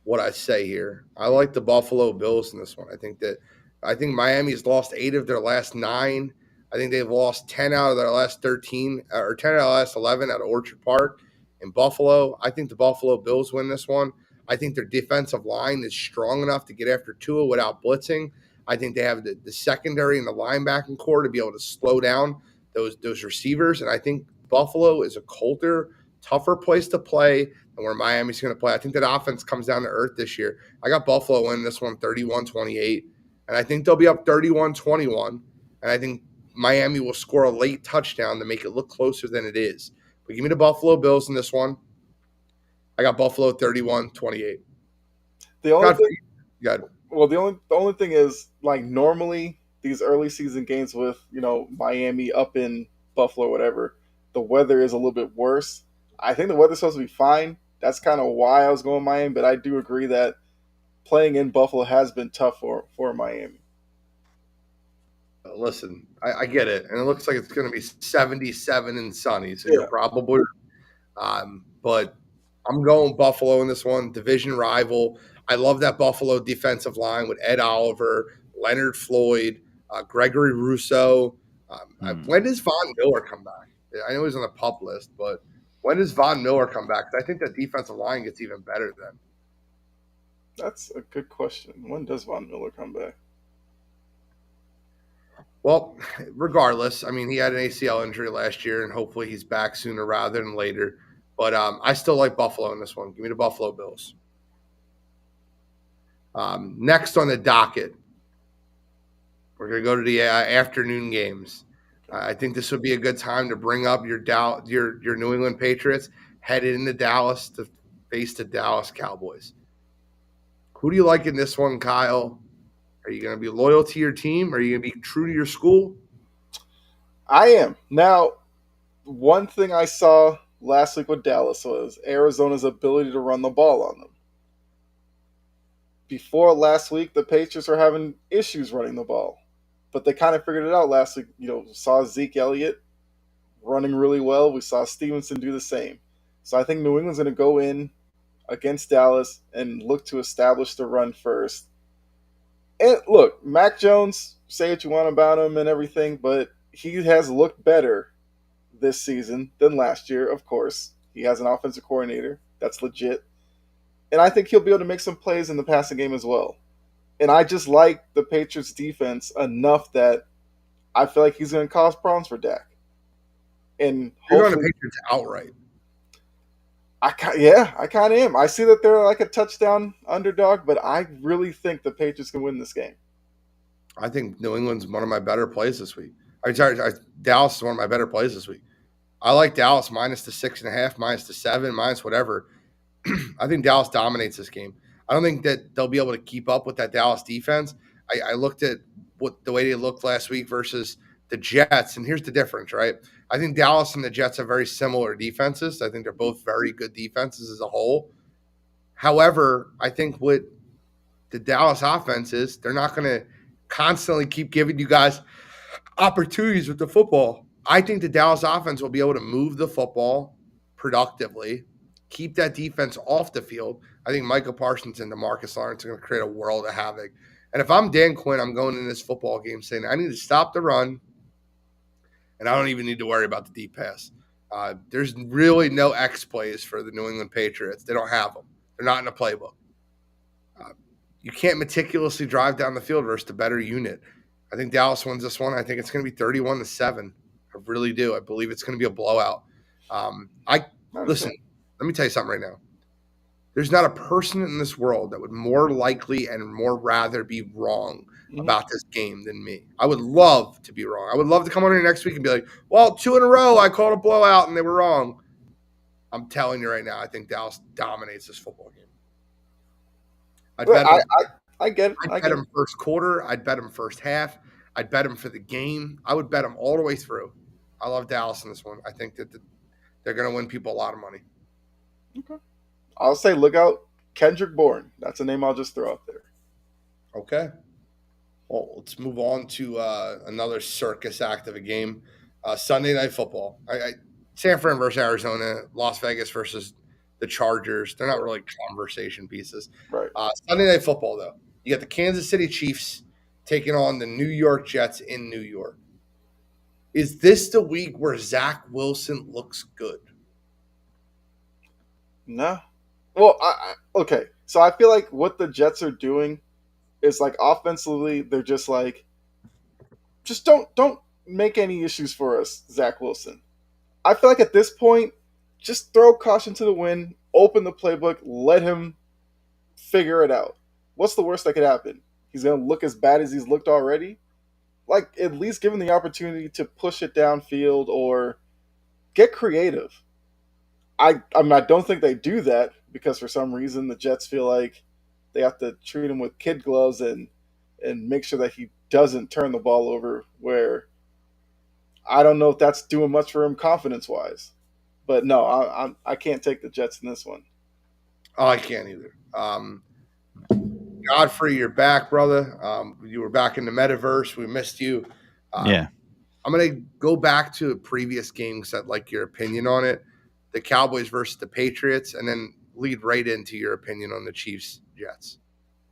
what I say here. I like the Buffalo Bills in this one. I think Miami's lost 8 of their last 9. I think they've lost 10 out of their last 13 or 10 out of the last 11 at Orchard Park in Buffalo. I think the Buffalo Bills win this one. I think their defensive line is strong enough to get after Tua without blitzing. I think they have the secondary and the linebacking core to be able to slow down those receivers. And I think Buffalo is a colder, tougher place to play and where Miami's going to play. I think that offense comes down to earth this year. I got Buffalo winning this one 31-28, and I think they'll be up 31-21, and I think Miami will score a late touchdown to make it look closer than it is. But give me the Buffalo Bills in this one. I got Buffalo 31-28. The only thing, God. well, the only thing is, like, normally these early season games with Miami up in Buffalo or whatever, the weather is a little bit worse. I think the weather's supposed to be fine. That's kind of why I was going Miami, but I do agree that playing in Buffalo has been tough for Miami. Listen, I get it, and it looks like it's going to be 77 and sunny, so Yeah. you're probably but I'm going Buffalo in this one, division rival. I love that Buffalo defensive line with Ed Oliver, Leonard Floyd, Gregory Rousseau. When does Von Miller come back? I know he's on the pup list, but when does Von Miller come back? I think the defensive line gets even better then. That's a good question. When does Von Miller come back? Well, regardless, I mean, he had an ACL injury last year, and hopefully he's back sooner rather than later. But I still like Buffalo in this one. Give me the Buffalo Bills. Next on the docket, we're going to go to the afternoon games. I think this would be a good time to bring up your New England Patriots headed into Dallas to face the Dallas Cowboys. Who do you like in this one, Kyle? Are you going to be loyal to your team? Are you going to be true to your school? I am. Now, one thing I saw last week with Dallas was Arizona's ability to run the ball on them. Before last week, the Patriots were having issues running the ball, but they kind of figured it out last week. Saw Zeke Elliott running really well. We saw Stevenson do the same. So I think New England's going to go in against Dallas and look to establish the run first. And look, Mac Jones, say what you want about him and everything, but he has looked better this season than last year, of course. He has an offensive coordinator. That's legit. And I think he'll be able to make some plays in the passing game as well. And I just like the Patriots defense enough that I feel like he's going to cause problems for Dak. And you're going to Patriots outright. I kind of am. I see that they're like a touchdown underdog, but I really think the Patriots can win this game. I think New England's one of my better plays this week. Dallas is one of my better plays this week. I like Dallas minus the 6.5, minus the 7, minus whatever. I think Dallas dominates this game. I don't think that they'll be able to keep up with that Dallas defense. I looked at the way they looked last week versus the Jets, and here's the difference, right? I think Dallas and the Jets have very similar defenses. I think they're both very good defenses as a whole. However, I think what the Dallas offense is, they're not going to constantly keep giving you guys opportunities with the football. I think the Dallas offense will be able to move the football productively, keep that defense off the field. I think Micah Parsons and DeMarcus Lawrence are going to create a world of havoc. And if I'm Dan Quinn, I'm going in this football game saying I need to stop the run, and I don't even need to worry about the deep pass. There's really no X plays for the New England Patriots. They don't have them. They're not in the playbook. You can't meticulously drive down the field versus the better unit. I think Dallas wins this one. I think it's going to be 31-7. I really do. I believe it's going to be a blowout. Listen, let me tell you something right now. There's not a person in this world that would more likely and more rather be wrong about this game than me. I would love to be wrong. I would love to come on here next week and be like, well, 2 in a row, I called a blowout and they were wrong. I'm telling you right now, I think Dallas dominates this football game. I'd bet them. I get it. I'd bet them first quarter. I'd bet them first half. I'd bet them for the game. I would bet them all the way through. I love Dallas in this one. I think that they're going to win people a lot of money. Okay. I'll say look out Kendrick Bourne. That's a name I'll just throw out there. Okay. Well, let's move on to another circus act of a game. Sunday Night Football. San Fran versus Arizona. Las Vegas versus the Chargers. They're not really conversation pieces. Right. Sunday Night Football, though. You got the Kansas City Chiefs taking on the New York Jets in New York. Is this the week where Zach Wilson looks good? No. Well, okay. So I feel like what the Jets are doing is like offensively, they're just like, just don't make any issues for us, Zach Wilson. I feel like at this point, just throw caution to the wind, open the playbook, let him figure it out. What's the worst that could happen? He's going to look as bad as he's looked already? Like, at least give him the opportunity to push it downfield or get creative. I don't think they do that because for some reason the Jets feel like they have to treat him with kid gloves and make sure that he doesn't turn the ball over, where I don't know if that's doing much for him confidence-wise. But no, I can't take the Jets in this one. Oh, I can't either. Godfrey, you're back, brother. You were back in the metaverse. We missed you. Yeah. I'm going to go back to a previous game because I'd like your opinion on it. The Cowboys versus the Patriots, and then lead right into your opinion on the Chiefs Jets.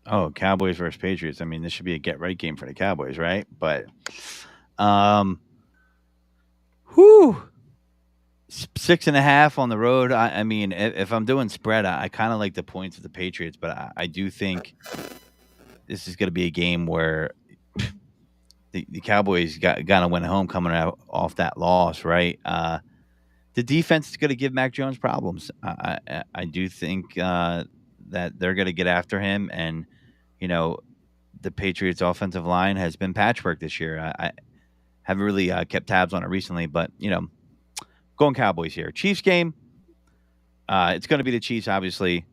Oh, Cowboys versus Patriots. I mean, this should be a get right game for the Cowboys, right? But, 6.5 on the road. I mean, if I'm doing spread, I kind of like the points of the Patriots, but I do think this is going to be a game where the Cowboys got to win at home coming out off that loss, right? The defense is going to give Mac Jones problems. I do think that they're going to get after him, and the Patriots' offensive line has been patchwork this year. I haven't really kept tabs on it recently, but going Cowboys here. Chiefs game. It's going to be the Chiefs, obviously.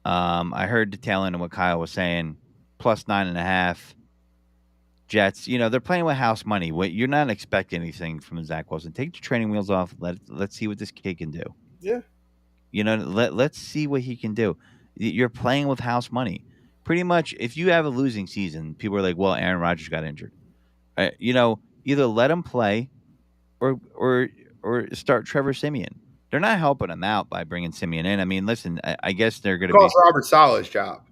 I heard the tail end of what Kyle was saying. Plus 9.5. Jets, they're playing with house money. You're not expecting anything from Zach Wilson. Take the training wheels off. Let's see what this kid can do. Yeah. Let's see what he can do. You're playing with house money. Pretty much, if you have a losing season, people are like, well, Aaron Rodgers got injured. Either let him play or start Trevor Siemian. They're not helping him out by bringing Siemian in. I mean, listen, I guess they're going to cost Robert Saleh's job.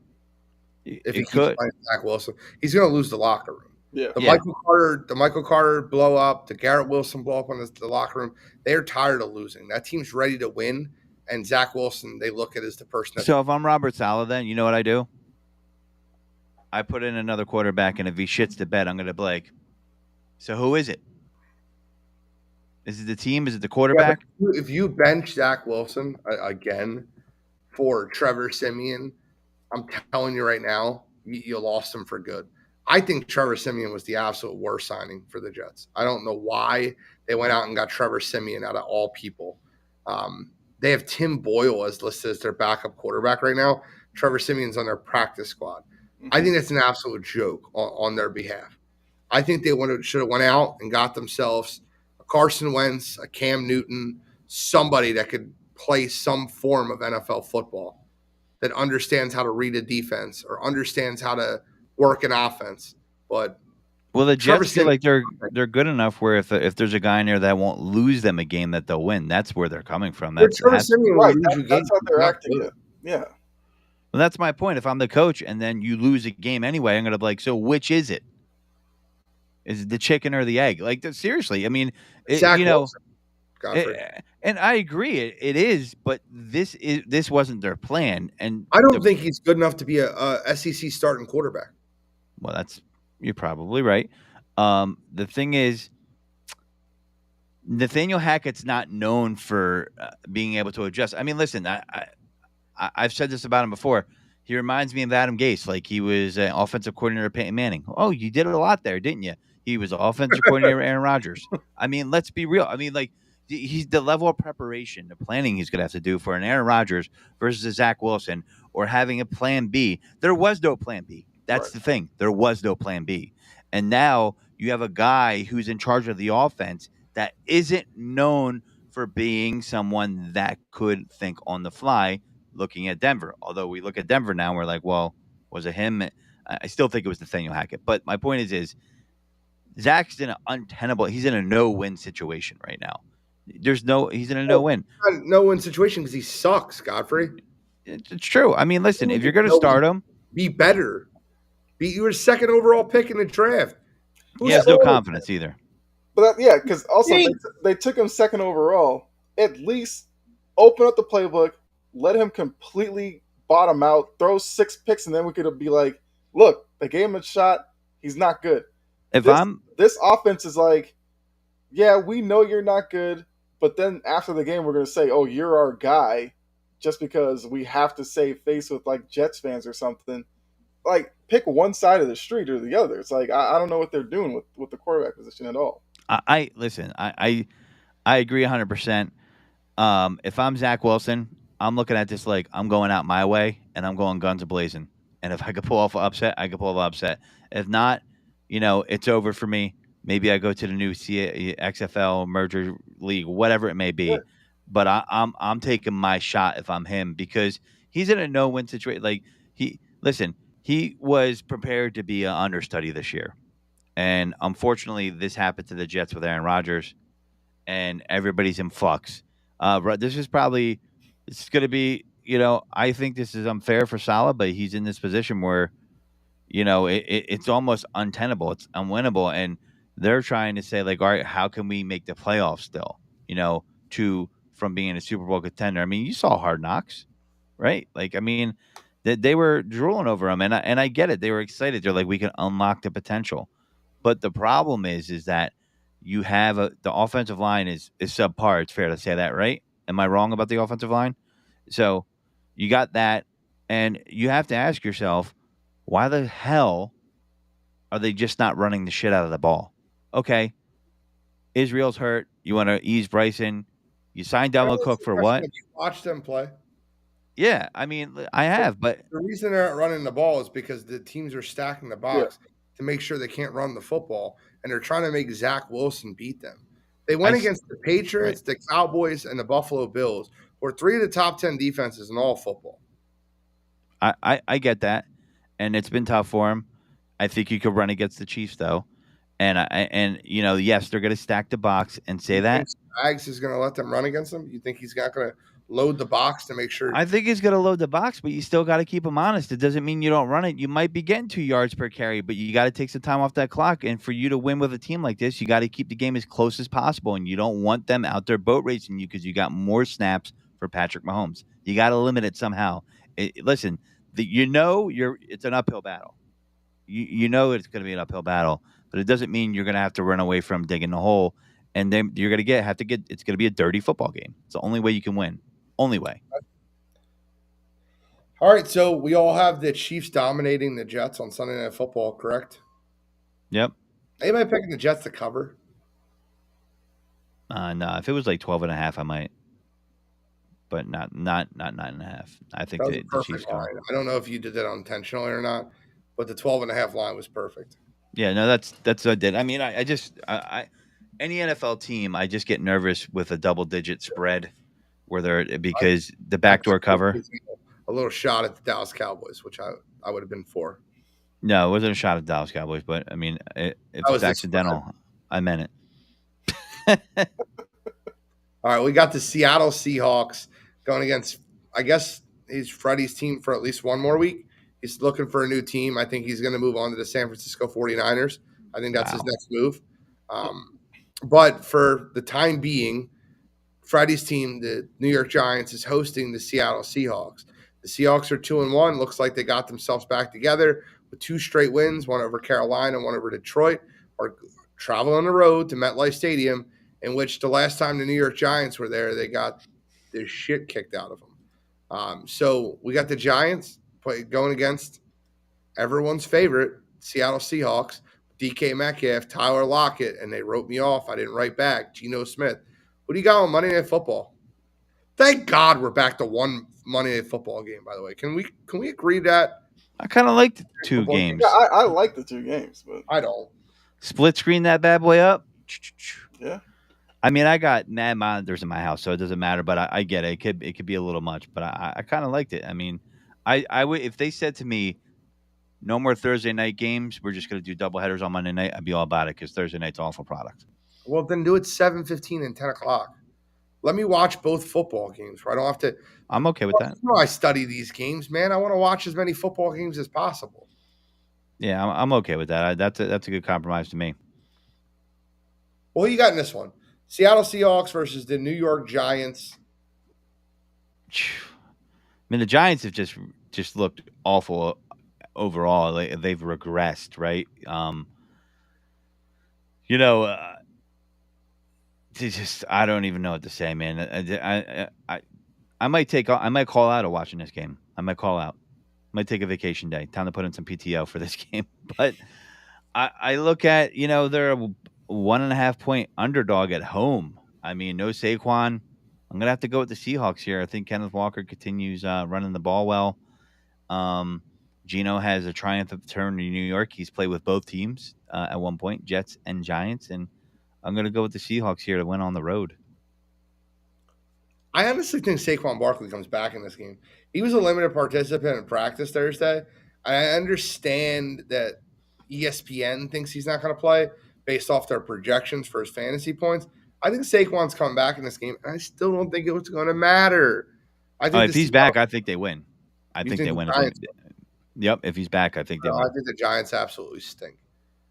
If he keeps could. playing Zach Wilson, he's going to lose the locker room. Yeah. The Michael Carter blow up, the Garrett Wilson blow up on the locker room. They're tired of losing. That team's ready to win, and Zach Wilson, they look at as the person. So if I'm Robert Saleh, then you know what I do? I put in another quarterback, and if he shits the bed, I'm going to be like, so who is it? Is it the team? Is it the quarterback? Yeah, if you bench Zach Wilson again for Trevor Siemian, I'm telling you right now, you lost him for good. I think Trevor Siemian was the absolute worst signing for the Jets. I don't know why they went out and got Trevor Siemian out of all people. They have Tim Boyle as listed as their backup quarterback right now. Trevor Siemian's on their practice squad. Mm-hmm. I think that's an absolute joke on their behalf. I think they should have went out and got themselves a Carson Wentz, a Cam Newton, somebody that could play some form of NFL football, that understands how to read a defense or understands how to work an offense. But the Jets feel like they're good enough where if there's a guy in there that won't lose them a game, that they'll win. That's where they're coming from. That's right. That's how they're acting. Yeah. Well, that's my point. If I'm the coach and then you lose a game anyway, I'm going to be like, so which is it? Is it the chicken or the egg? Like, seriously, I mean, and I agree, it is, but this wasn't their plan, and I don't think he's good enough to be a SEC starting quarterback. Well, you're probably right. The thing is, Nathaniel Hackett's not known for being able to adjust. I mean, listen, I've said this about him before. He reminds me of Adam Gase, like he was an offensive coordinator of Peyton Manning. Oh, you did a lot there, didn't you? He was offensive coordinator of Aaron Rodgers. I mean, let's be real. I mean, like he's the level of preparation, the planning he's going to have to do for an Aaron Rodgers versus a Zach Wilson, or having a plan B. There was no plan B. That's Right. the thing. There was no plan B. And now you have a guy who's in charge of the offense that isn't known for being someone that could think on the fly looking at Denver. Although we look at Denver now, we're like, well, was it him? I still think it was Nathaniel Hackett. But my point is Zach's in an untenable. He's in a no-win situation right now. He's in a no-win. No-win situation because he sucks, Godfrey. It's true. I mean, listen, if you're going to start him, be better. You were second overall pick in the draft. He has no confidence either. But because also they took him second overall. At least open up the playbook, let him completely bottom out, throw 6 picks, and then we could be like, look, they gave him a shot. He's not good. This offense is like, yeah, we know you're not good, but then after the game, we're going to say, oh, you're our guy, just because we have to save face with like Jets fans or something. Like, pick one side of the street or the other. It's like I don't know what they're doing with the quarterback position at all. I agree 100%. If I'm Zach Wilson, I'm looking at this like I'm going out my way and I'm going guns a-blazing. And if I could pull off an upset, I could pull off an upset. If not, it's over for me. Maybe I go to the new XFL merger league, whatever it may be. Yeah. But I'm taking my shot if I'm him because he's in a no-win situation. Like he was prepared to be an understudy this year. And unfortunately, this happened to the Jets with Aaron Rodgers, and everybody's in flux. This is going to be, I think this is unfair for Salah, but he's in this position where, it's almost untenable. It's unwinnable. And they're trying to say, like, all right, how can we make the playoffs still, from being a Super Bowl contender? I mean, you saw Hard Knocks, right? Like, I mean, they were drooling over him, and I get it. They were excited. They're like, we can unlock the potential. But the problem is that you have the offensive line is subpar. It's fair to say that, right? Am I wrong about the offensive line? So you got that, and you have to ask yourself, why the hell are they just not running the shit out of the ball? Okay, Israel's hurt. You want to ease Bryson. You signed Dalvin Cook for what? You watched them play. Yeah, I mean, I have, but the reason they're not running the ball is because the teams are stacking the box to make sure they can't run the football, and they're trying to make Zach Wilson beat them. They went against the Patriots, the Cowboys, and the Buffalo Bills, who are 3 of the top 10 defenses in all football. I get that, and it's been tough for him. I think you could run against the Chiefs, though. And yes, they're going to stack the box and say that. Spags is going to let them run against them? You think he's not going to load the box to make sure? I think he's going to load the box, but you still got to keep him honest. It doesn't mean you don't run it. You might be getting 2 yards per carry, but you got to take some time off that clock. And for you to win with a team like this, you got to keep the game as close as possible. And you don't want them out there boat racing you because you got more snaps for Patrick Mahomes. You got to limit it somehow. Listen, it's an uphill battle. You know it's going to be an uphill battle, but it doesn't mean you're going to have to run away from digging the hole. And then you're going to it's going to be a dirty football game. It's the only way you can win. Only way. All right, so we all have the Chiefs dominating the Jets on Sunday Night Football, correct? Yep. Anybody picking the Jets to cover? No, if it was like 12.5, I might. But not 9.5. I think the Chiefs cover. I don't know if you did that intentionally or not, but the 12.5 line was perfect. Yeah, no, that's what I did. I mean, I any NFL team, I just get nervous with a double-digit spread because the backdoor cover. A little shot at the Dallas Cowboys, which I would have been for. No, it wasn't a shot at Dallas Cowboys, but I mean, if it's accidental, I meant it. All right, we got the Seattle Seahawks going against, I guess, he's Freddie's team for at least one more week. He's looking for a new team. I think he's going to move on to the San Francisco 49ers. I think that's his next move. But for the time being, Freddie's team, the New York Giants, is hosting the Seattle Seahawks. The Seahawks are 2-1. Looks like they got themselves back together with 2 straight wins, one over Carolina, one over Detroit, or travel on the road to MetLife Stadium, in which the last time the New York Giants were there, they got their shit kicked out of them. So we got the Giants going against everyone's favorite, Seattle Seahawks, DK Metcalf, Tyler Lockett, and they wrote me off. I didn't write back. Geno Smith. What do you got on Monday Night Football? Thank God we're back to one Monday Night Football game. By the way, can we agree that I kind of like the two football game? games. Yeah, I like the 2 games, but I don't. Split screen that bad boy up. yeah. I mean, I got mad monitors in my house, so it doesn't matter. But I get it. It could be a little much, but I kind of liked it. I mean, I would if they said to me, no more Thursday night games. We're just going to do double headers on Monday night. I'd be all about it because Thursday night's an awful product. Well, then do it 7:15 and 10 o'clock. Let me watch both football games where I don't have to. I'm okay with that. You know, I study these games, man. I want to watch as many football games as possible. Yeah, I'm okay with that. That's a good compromise to me. Well, who you got in this one? Seattle Seahawks versus the New York Giants. I mean, the Giants have just looked awful overall. They've regressed, right? You know, they just I don't even know what to say, man. I might call out of watching this game. I might call out. Might take a vacation day. Time to put in some PTO for this game. But I look at, they're a 1.5 point underdog at home. I mean, no Saquon. I'm gonna have to go with the Seahawks here. I think Kenneth Walker continues running the ball well. Geno has a triumphant return to New York. He's played with both teams at one point, Jets and Giants, and I'm gonna go with the Seahawks here to win on the road. I honestly think Saquon Barkley comes back in this game. He was a limited participant in practice Thursday. I understand that ESPN thinks he's not going to play based off their projections for his fantasy points. I think Saquon's coming back in this game, and I still don't think it's going to matter. I think if he's back, I think they win. I think they win. Yep, if he's back, I think they win. I think the Giants absolutely stink.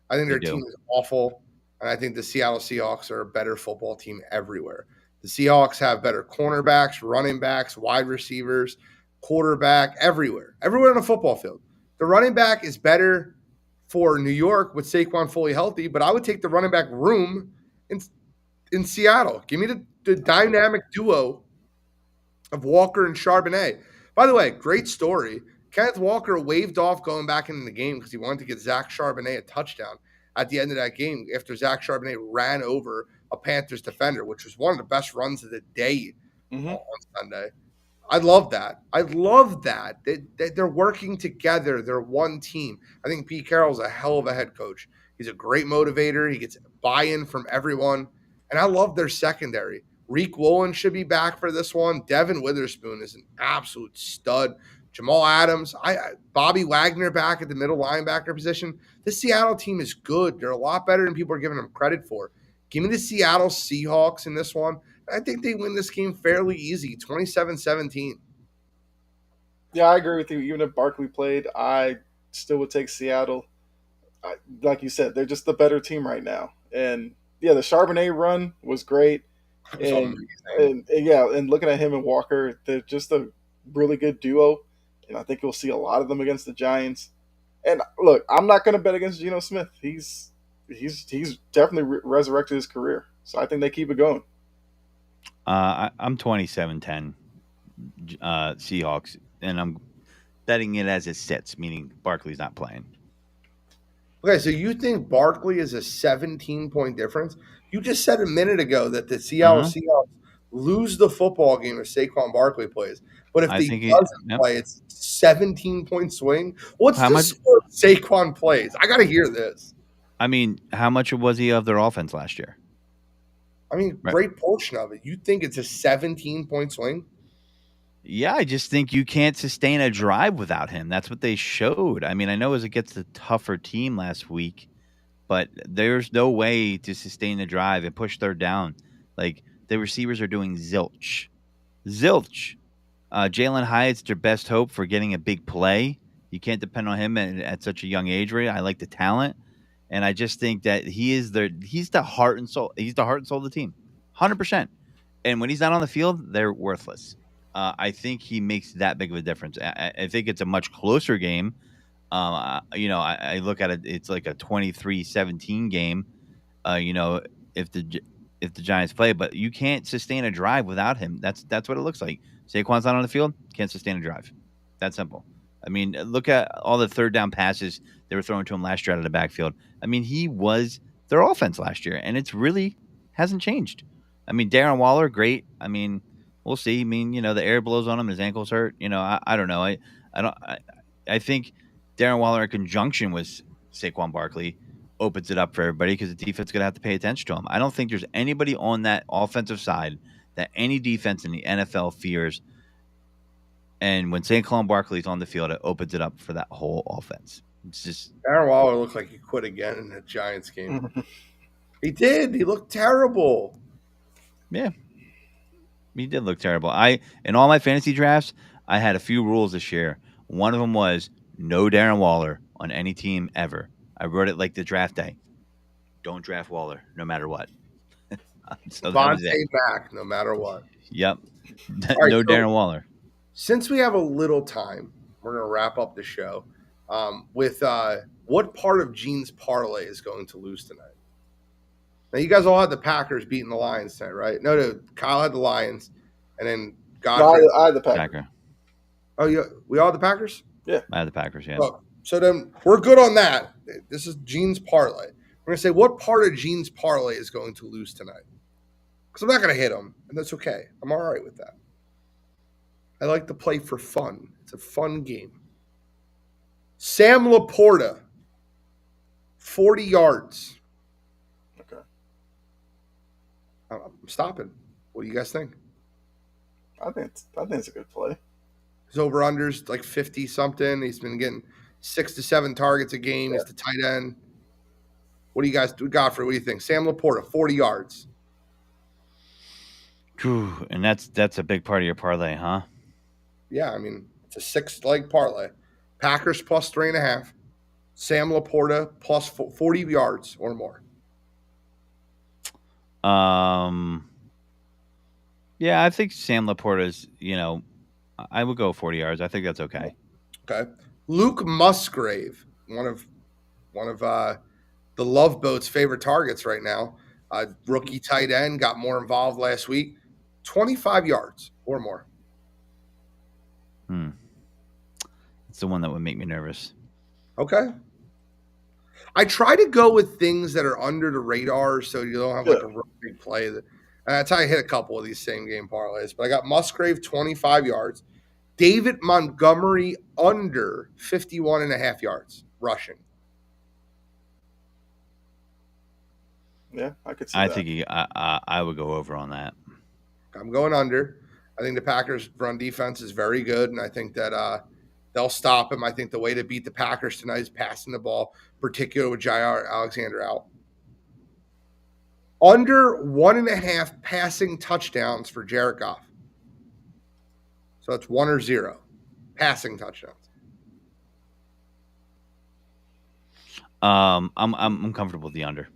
I think their team is awful, and I think the Seattle Seahawks are a better football team everywhere. The Seahawks have better cornerbacks, running backs, wide receivers, quarterback, everywhere on the football field. The running back is better for New York with Saquon fully healthy, but I would take the running back room in Seattle. Give me the dynamic duo of Walker and Charbonnet. By the way, great story. Kenneth Walker waved off going back into the game because he wanted to get Zach Charbonnet a touchdown at the end of that game after Zach Charbonnet ran over a Panthers defender, which was one of the best runs of the day on Sunday. I love that. They're working together. They're one team. I think Pete Carroll's a hell of a head coach. He's a great motivator. He gets buy-in from everyone. And I love their secondary. Reek Woolen should be back for this one. Devin Witherspoon is an absolute stud. Jamal Adams, Bobby Wagner back at the middle linebacker position. This Seattle team is good. They're a lot better than people are giving them credit for. Give me the Seattle Seahawks in this one. I think they win this game fairly easy, 27-17. Yeah, I agree with you. Even if Barkley played, I still would take Seattle. Like you said, they're just the better team right now. And, yeah, the Charbonnet run was great. And looking at him and Walker, they're just a really good duo. And I think you'll see a lot of them against the Giants. And, look, I'm not going to bet against Geno Smith. He's definitely resurrected his career. So I think they keep it going. I'm 27-10 Seahawks, and I'm betting it as it sits, meaning Barkley's not playing. Okay, so you think Barkley is a 17-point difference? You just said a minute ago that the Seattle Seahawks lose the football game if Saquon Barkley plays. But if he doesn't play, it's 17-point swing. What's the score if Saquon plays? I got to hear this. I mean, how much was he of their offense last year? I mean, great portion of it. You think it's a 17-point swing? Yeah, I just think you can't sustain a drive without him. That's what they showed. I mean, I know it was against a tougher team last week, but there's no way to sustain the drive and push third down. Like, the receivers are doing zilch. Jalen Hyatt's their best hope for getting a big play. You can't depend on him at such a young age. Right? I like the talent. And I just think that he's the heart and soul. He's the heart and soul of the team, 100%. And when he's not on the field, they're worthless. I think he makes that big of a difference. I think it's a much closer game. I look at it; it's like a 23-17 game. If the if the Giants play, but you can't sustain a drive without him. That's what it looks like. Saquon's not on the field, can't sustain a drive. That simple. I mean, look at all the third down passes they were throwing to him last year out of the backfield. I mean, he was their offense last year, and it's really hasn't changed. I mean, Darren Waller, great. I mean, we'll see. I mean, the air blows on him, his ankle's hurt. I don't know. I think Darren Waller in conjunction with Saquon Barkley opens it up for everybody because the defense is going to have to pay attention to him. I don't think there's anybody on that offensive side that any defense in the NFL fears. And when Saquon Barkley's on the field, it opens it up for that whole offense. It's just Aaron Waller looked like he quit again in the Giants game. He did. He looked terrible. Yeah. He did look terrible. In all my fantasy drafts, I had a few rules this year. One of them was no Darren Waller on any team ever. I wrote it like the draft day. Don't draft Waller, no matter what. So that was it. Back, no matter what. Yep. Right, no Darren Waller. Since we have a little time, we're going to wrap up the show with what part of Gene's parlay is going to lose tonight? Now, you guys all had the Packers beating the Lions tonight, right? No, Kyle had the Lions, and then Godfrey. I had the Packers. Oh, yeah, we all had the Packers? Yeah. I had the Packers, yeah. Oh, so then we're good on that. This is Gene's parlay. We're going to say what part of Gene's parlay is going to lose tonight? Because I'm not going to hit him, and that's okay. I'm all right with that. I like to play for fun. It's a fun game. Sam Laporta, 40 yards. Okay. I'm stopping. What do you guys think? I think it's a good play. His over-under's like 50-something. He's been getting 6 to 7 targets a game. Yeah. He's the tight end. What do you guys do? Godfrey, what do you think? Sam Laporta, 40 yards. Whew, and that's a big part of your parlay, huh? Yeah, I mean, it's a 6-leg parlay. Packers plus 3.5. Sam Laporta plus 40 yards or more. Yeah, I think Sam Laporta's, I would go 40 yards. I think that's okay. Okay. Luke Musgrave, one of the Love Boat's favorite targets right now. Rookie tight end, got more involved last week. 25 yards or more. It's the one that would make me nervous. Okay. I try to go with things that are under the radar so you don't have like a real big play. That's how I hit a couple of these same game parlays. But I got Musgrave, 25 yards. David Montgomery under 51.5 yards rushing. Yeah, I could see that. I think I would go over on that. I'm going under. I think the Packers' run defense is very good, and I think that they'll stop him. I think the way to beat the Packers tonight is passing the ball, particularly with Jair Alexander out. Under 1.5 passing touchdowns for Jared Goff. So it's 1 or 0 passing touchdowns. I'm comfortable with the under.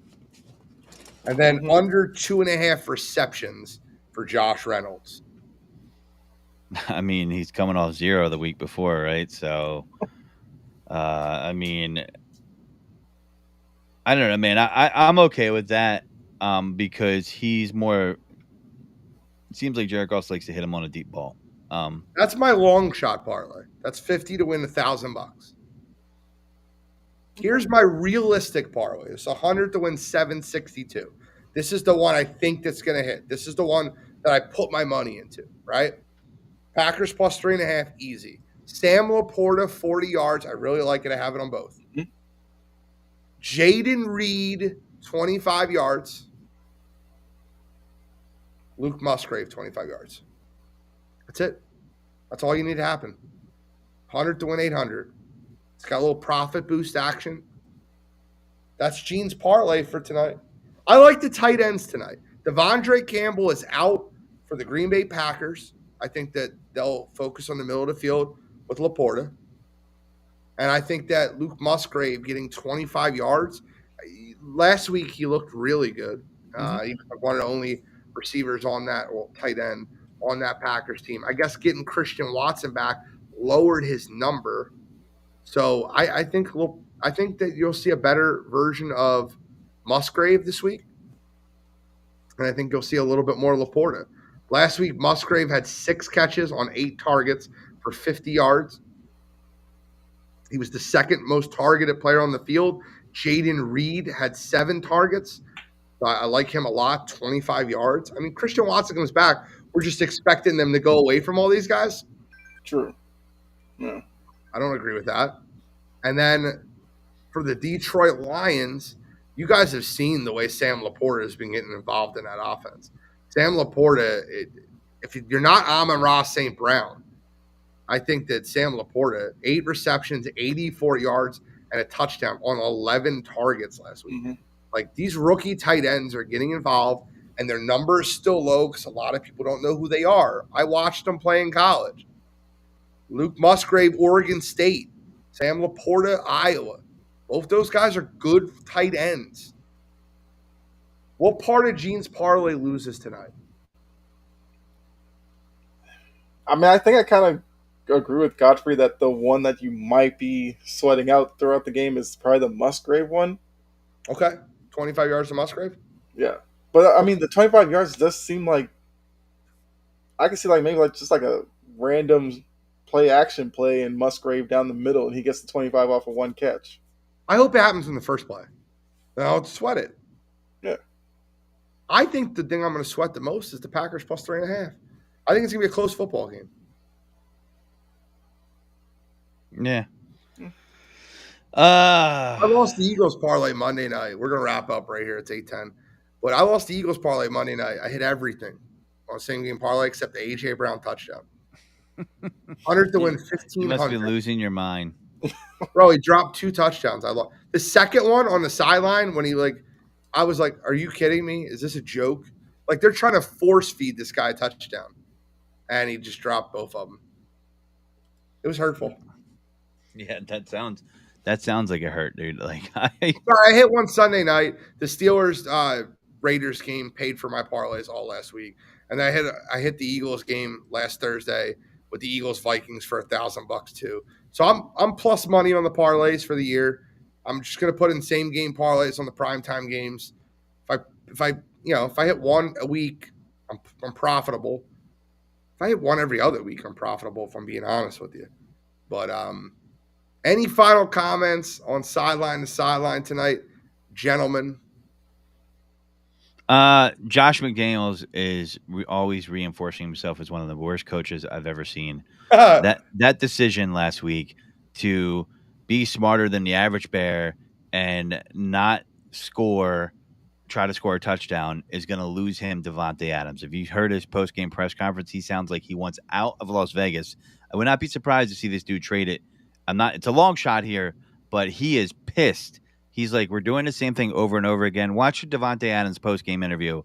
And then under 2.5 receptions for Josh Reynolds. I mean, he's coming off 0 the week before, right? So, I mean, I don't know, man. I'm okay with that because he's more. It seems like Jared Goff likes to hit him on a deep ball. That's my long shot parlay. That's 50 to win $1,000. Here's my realistic parlay. It's 100 to win 762. This is the one I think that's going to hit. This is the one that I put my money into, right? Packers plus 3.5, easy. Sam Laporta, 40 yards. I really like it. I have it on both. Mm-hmm. Jaden Reed, 25 yards. Luke Musgrave, 25 yards. That's it. That's all you need to happen. 100 to win 800. It's got a little profit boost action. That's Gene's parlay for tonight. I like the tight ends tonight. Devondre Campbell is out for the Green Bay Packers. I think that they'll focus on the middle of the field with Laporta. And I think that Luke Musgrave getting 25 yards. Last week, he looked really good. He was one of the only receivers on that, or tight end on that Packers team. I guess getting Christian Watson back lowered his number. So I think that you'll see a better version of Musgrave this week. And I think you'll see a little bit more Laporta. Last week, Musgrave had 6 catches on 8 targets for 50 yards. He was the second most targeted player on the field. Jaden Reed had 7 targets. I like him a lot, 25 yards. I mean, Christian Watson comes back. We're just expecting them to go away from all these guys. True. Yeah. I don't agree with that. And then for the Detroit Lions, you guys have seen the way Sam Laporta has been getting involved in that offense. Sam Laporta, if you're not Amon-Ra St. Brown, I think that Sam Laporta, 8 receptions, 84 yards, and a touchdown on 11 targets last week. Mm-hmm. Like, these rookie tight ends are getting involved, and their number is still low because a lot of people don't know who they are. I watched them play in college. Luke Musgrave, Oregon State. Sam Laporta, Iowa. Both those guys are good tight ends. What part of Gene's parlay loses tonight? I mean, I think I kind of agree with Godfrey that the one that you might be sweating out throughout the game is probably the Musgrave one. Okay. 25 yards to Musgrave? Yeah. But, I mean, the 25 yards does seem like I can see like maybe like just like a random action play and Musgrave down the middle and he gets the 25 off of one catch. I hope it happens in the first play. Then I'll sweat it. Yeah. I think the thing I'm going to sweat the most is the Packers plus 3.5. I think it's going to be a close football game. Yeah. I lost the Eagles parlay Monday night. We're going to wrap up right here. It's 8:10. But I lost the Eagles parlay Monday night. I hit everything on same game parlay except the A.J. Brown touchdown. 100 to win 1,500. You must be losing your mind. Bro, he dropped 2 touchdowns. I lost the second one on the sideline when I was like, are you kidding me? Is this a joke? Like, they're trying to force feed this guy a touchdown. And he just dropped both of them. It was hurtful. Yeah, that sounds like it hurt, dude. Like I hit one Sunday night. The Steelers Raiders game paid for my parlays all last week. And I hit the Eagles game last Thursday with the Eagles Vikings for $1,000 too. So I'm plus money on the parlays for the year. I'm just gonna put in same game parlays on the primetime games. If I hit one a week, I'm profitable. If I hit one every other week, I'm profitable, if I'm being honest with you. But any final comments on sideline to sideline tonight, gentlemen? Josh McDaniels is always reinforcing himself as one of the worst coaches I've ever seen. That decision last week to be smarter than the average bear and not try to score a touchdown is going to lose him Devontae Adams. If you heard his post-game press conference, he sounds like he wants out of Las Vegas. I would not be surprised to see this dude trade it. It's a long shot here, but he is pissed. He's like, we're doing the same thing over and over again. Watch the Devontae Adams post-game interview.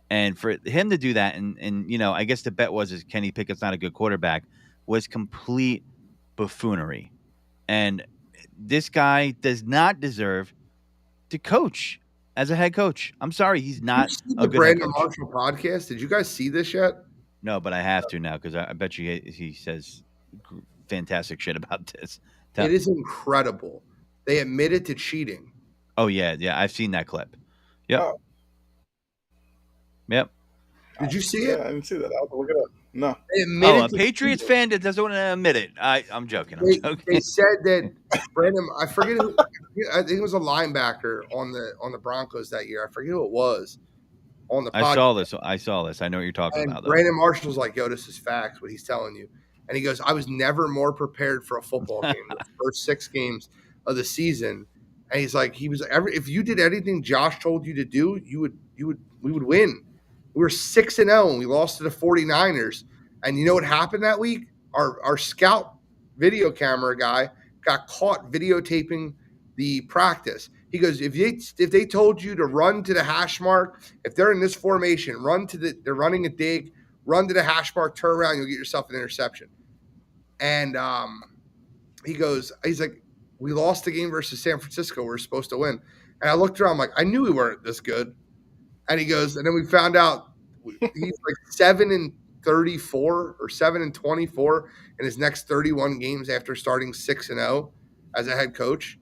And for him to do that, and I guess the bet was Kenny Pickett's not a good quarterback, was complete buffoonery. And this guy does not deserve to coach as a head coach. I'm sorry, he's not a good head coach. Brandon Marshall podcast. Did you guys see this yet? No, but I have to now because I bet you he says fantastic shit about this. It is incredible. They admitted to cheating. Oh, yeah. I've seen that clip. Yep. Oh. Yep. Did you see it? I didn't see that. I'll look it up. No. A Patriots fan that doesn't want to admit it. I'm joking. They said that Brandon, I forget who, I think it was a linebacker on the Broncos that year. I forget who it was on the podcast. I saw this. I know what you're talking about. Brandon Marshall's like, yo, this is facts, what he's telling you. And he goes, I was never more prepared for a football game. The first 6 games of the season. And he's like, if you did anything Josh told you to do, we would win. We were 6-0 and we lost to the 49ers. And you know what happened that week? Our scout video camera guy got caught videotaping the practice. He goes, if they told you to run to the hash mark, if they're in this formation, they're running a dig, run to the hash mark, turn around, you'll get yourself an interception. And he's like, we lost the game versus San Francisco. We're supposed to win. And I looked around, I'm like, I knew we weren't this good. And he goes, and then we found out he's like 7-34 or 7-24 in his next 31 games after starting 6-0 as a head coach.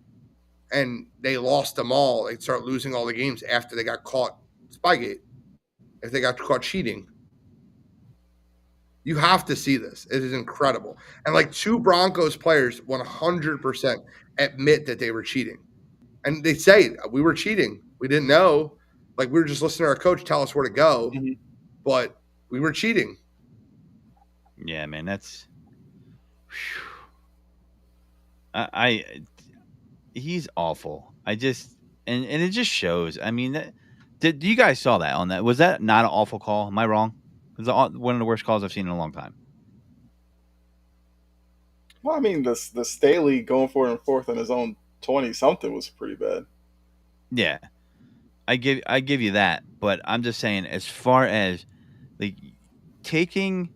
And they lost them all. They start losing all the games after they got caught Spygate. if they got caught cheating. You have to see this. It is incredible. And like 2 Broncos players 100% admit that they were cheating. And they say, we were cheating. We didn't know. Like, we were just listening to our coach tell us where to go, but we were cheating. Yeah, man, that's. He's awful. And it just shows. I mean, do you guys saw that on that? Was that not an awful call? Am I wrong? It was one of the worst calls I've seen in a long time. Well, I mean, the Staley going for it and fourth on his own 20-something was pretty bad. Yeah, I give you that, but I'm just saying, as far as like taking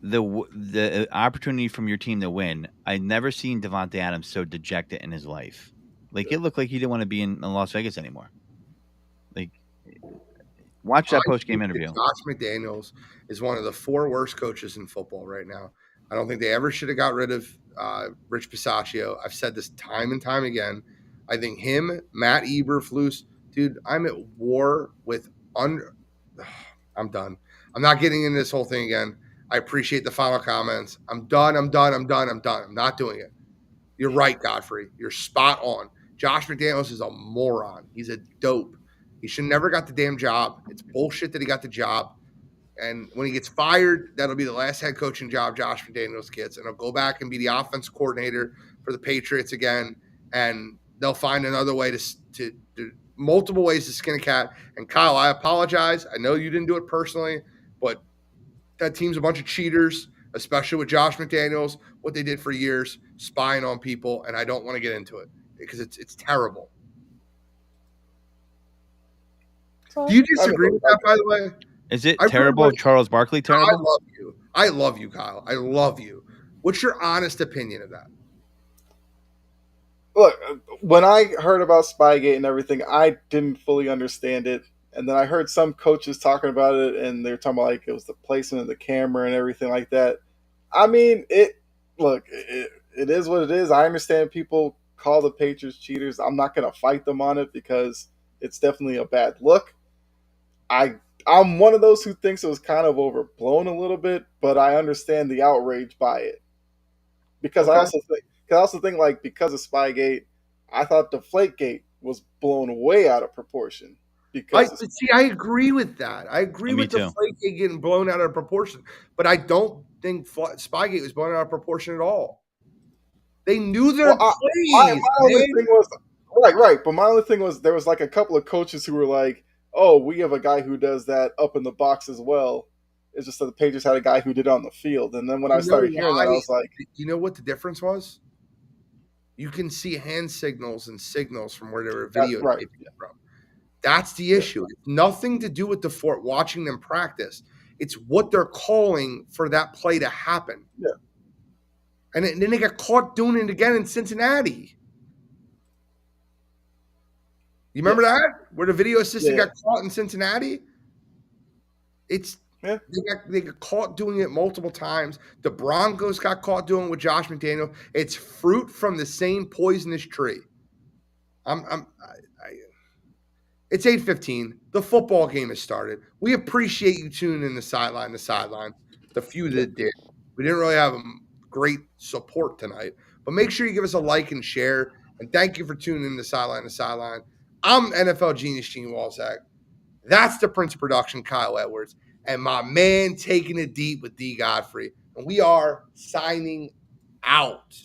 the opportunity from your team to win, I've never seen Devontae Adams so dejected in his life. Like, it looked like he didn't want to be in Las Vegas anymore. Like, watch that post game interview. Josh McDaniels is one of the 4 worst coaches in football right now. I don't think they ever should have got rid of Rich Bisaccia. I've said this time and time again. I think him, Matt Eberflus, dude, I'm at war with I'm done. I'm not getting into this whole thing again. I appreciate the final comments. I'm done. I'm not doing it. You're right, Godfrey. You're spot on. Josh McDaniels is a moron. He's a dope. He should never got the damn job. It's bullshit that he got the job. And when he gets fired, that'll be the last head coaching job Josh McDaniels gets. And he'll go back and be the offense coordinator for the Patriots again. And they'll find another way to multiple ways to skin a cat. And Kyle, I apologize. I know you didn't do it personally, but that team's a bunch of cheaters, especially with Josh McDaniels, what they did for years, spying on people. And I don't want to get into it because it's terrible. Do you disagree with that, by the way? Is it terrible? Charles Barkley terrible? I love you. I love you, Kyle. I love you. What's your honest opinion of that? Look, when I heard about Spygate and everything, I didn't fully understand it. And then I heard some coaches talking about it, and they were talking about like it was the placement of the camera and everything like that. I mean, it is what it is. I understand people call the Patriots cheaters. I'm not going to fight them on it because it's definitely a bad look. I'm one of those who thinks it was kind of overblown a little bit, but I understand the outrage by it. Because okay. I also think like because of Spygate, I thought Deflategate was blown way out of proportion. I agree with that. I agree with Deflategate getting blown out of proportion, but I don't think Spygate was blown out of proportion at all. They knew their plays. My only thing was right. But my only thing was there was like a couple of coaches who were like, oh, we have a guy who does that up in the box as well. It's just that the Patriots had a guy who did it on the field. And then when I started hearing that, I was like... You know what the difference was? You can see hand signals and signals from where they were videotaping it from. That's the issue. It's nothing to do with watching them practice. It's what they're calling for that play to happen. Yeah. And then they got caught doing it again in Cincinnati. You remember that? Where the video assistant got caught in Cincinnati? They got caught doing it multiple times. The Broncos got caught doing it with Josh McDaniel. It's fruit from the same poisonous tree. It's 8:15. The football game has started. We appreciate you tuning in the sideline. The few that did. We didn't really have great support tonight. But make sure you give us a like and share. And thank you for tuning in the sideline. I'm NFL Genius Gene Walzak. That's the Prince of Production, Kyle Edwards. And my man taking it deep with D. Godfrey. And we are signing out.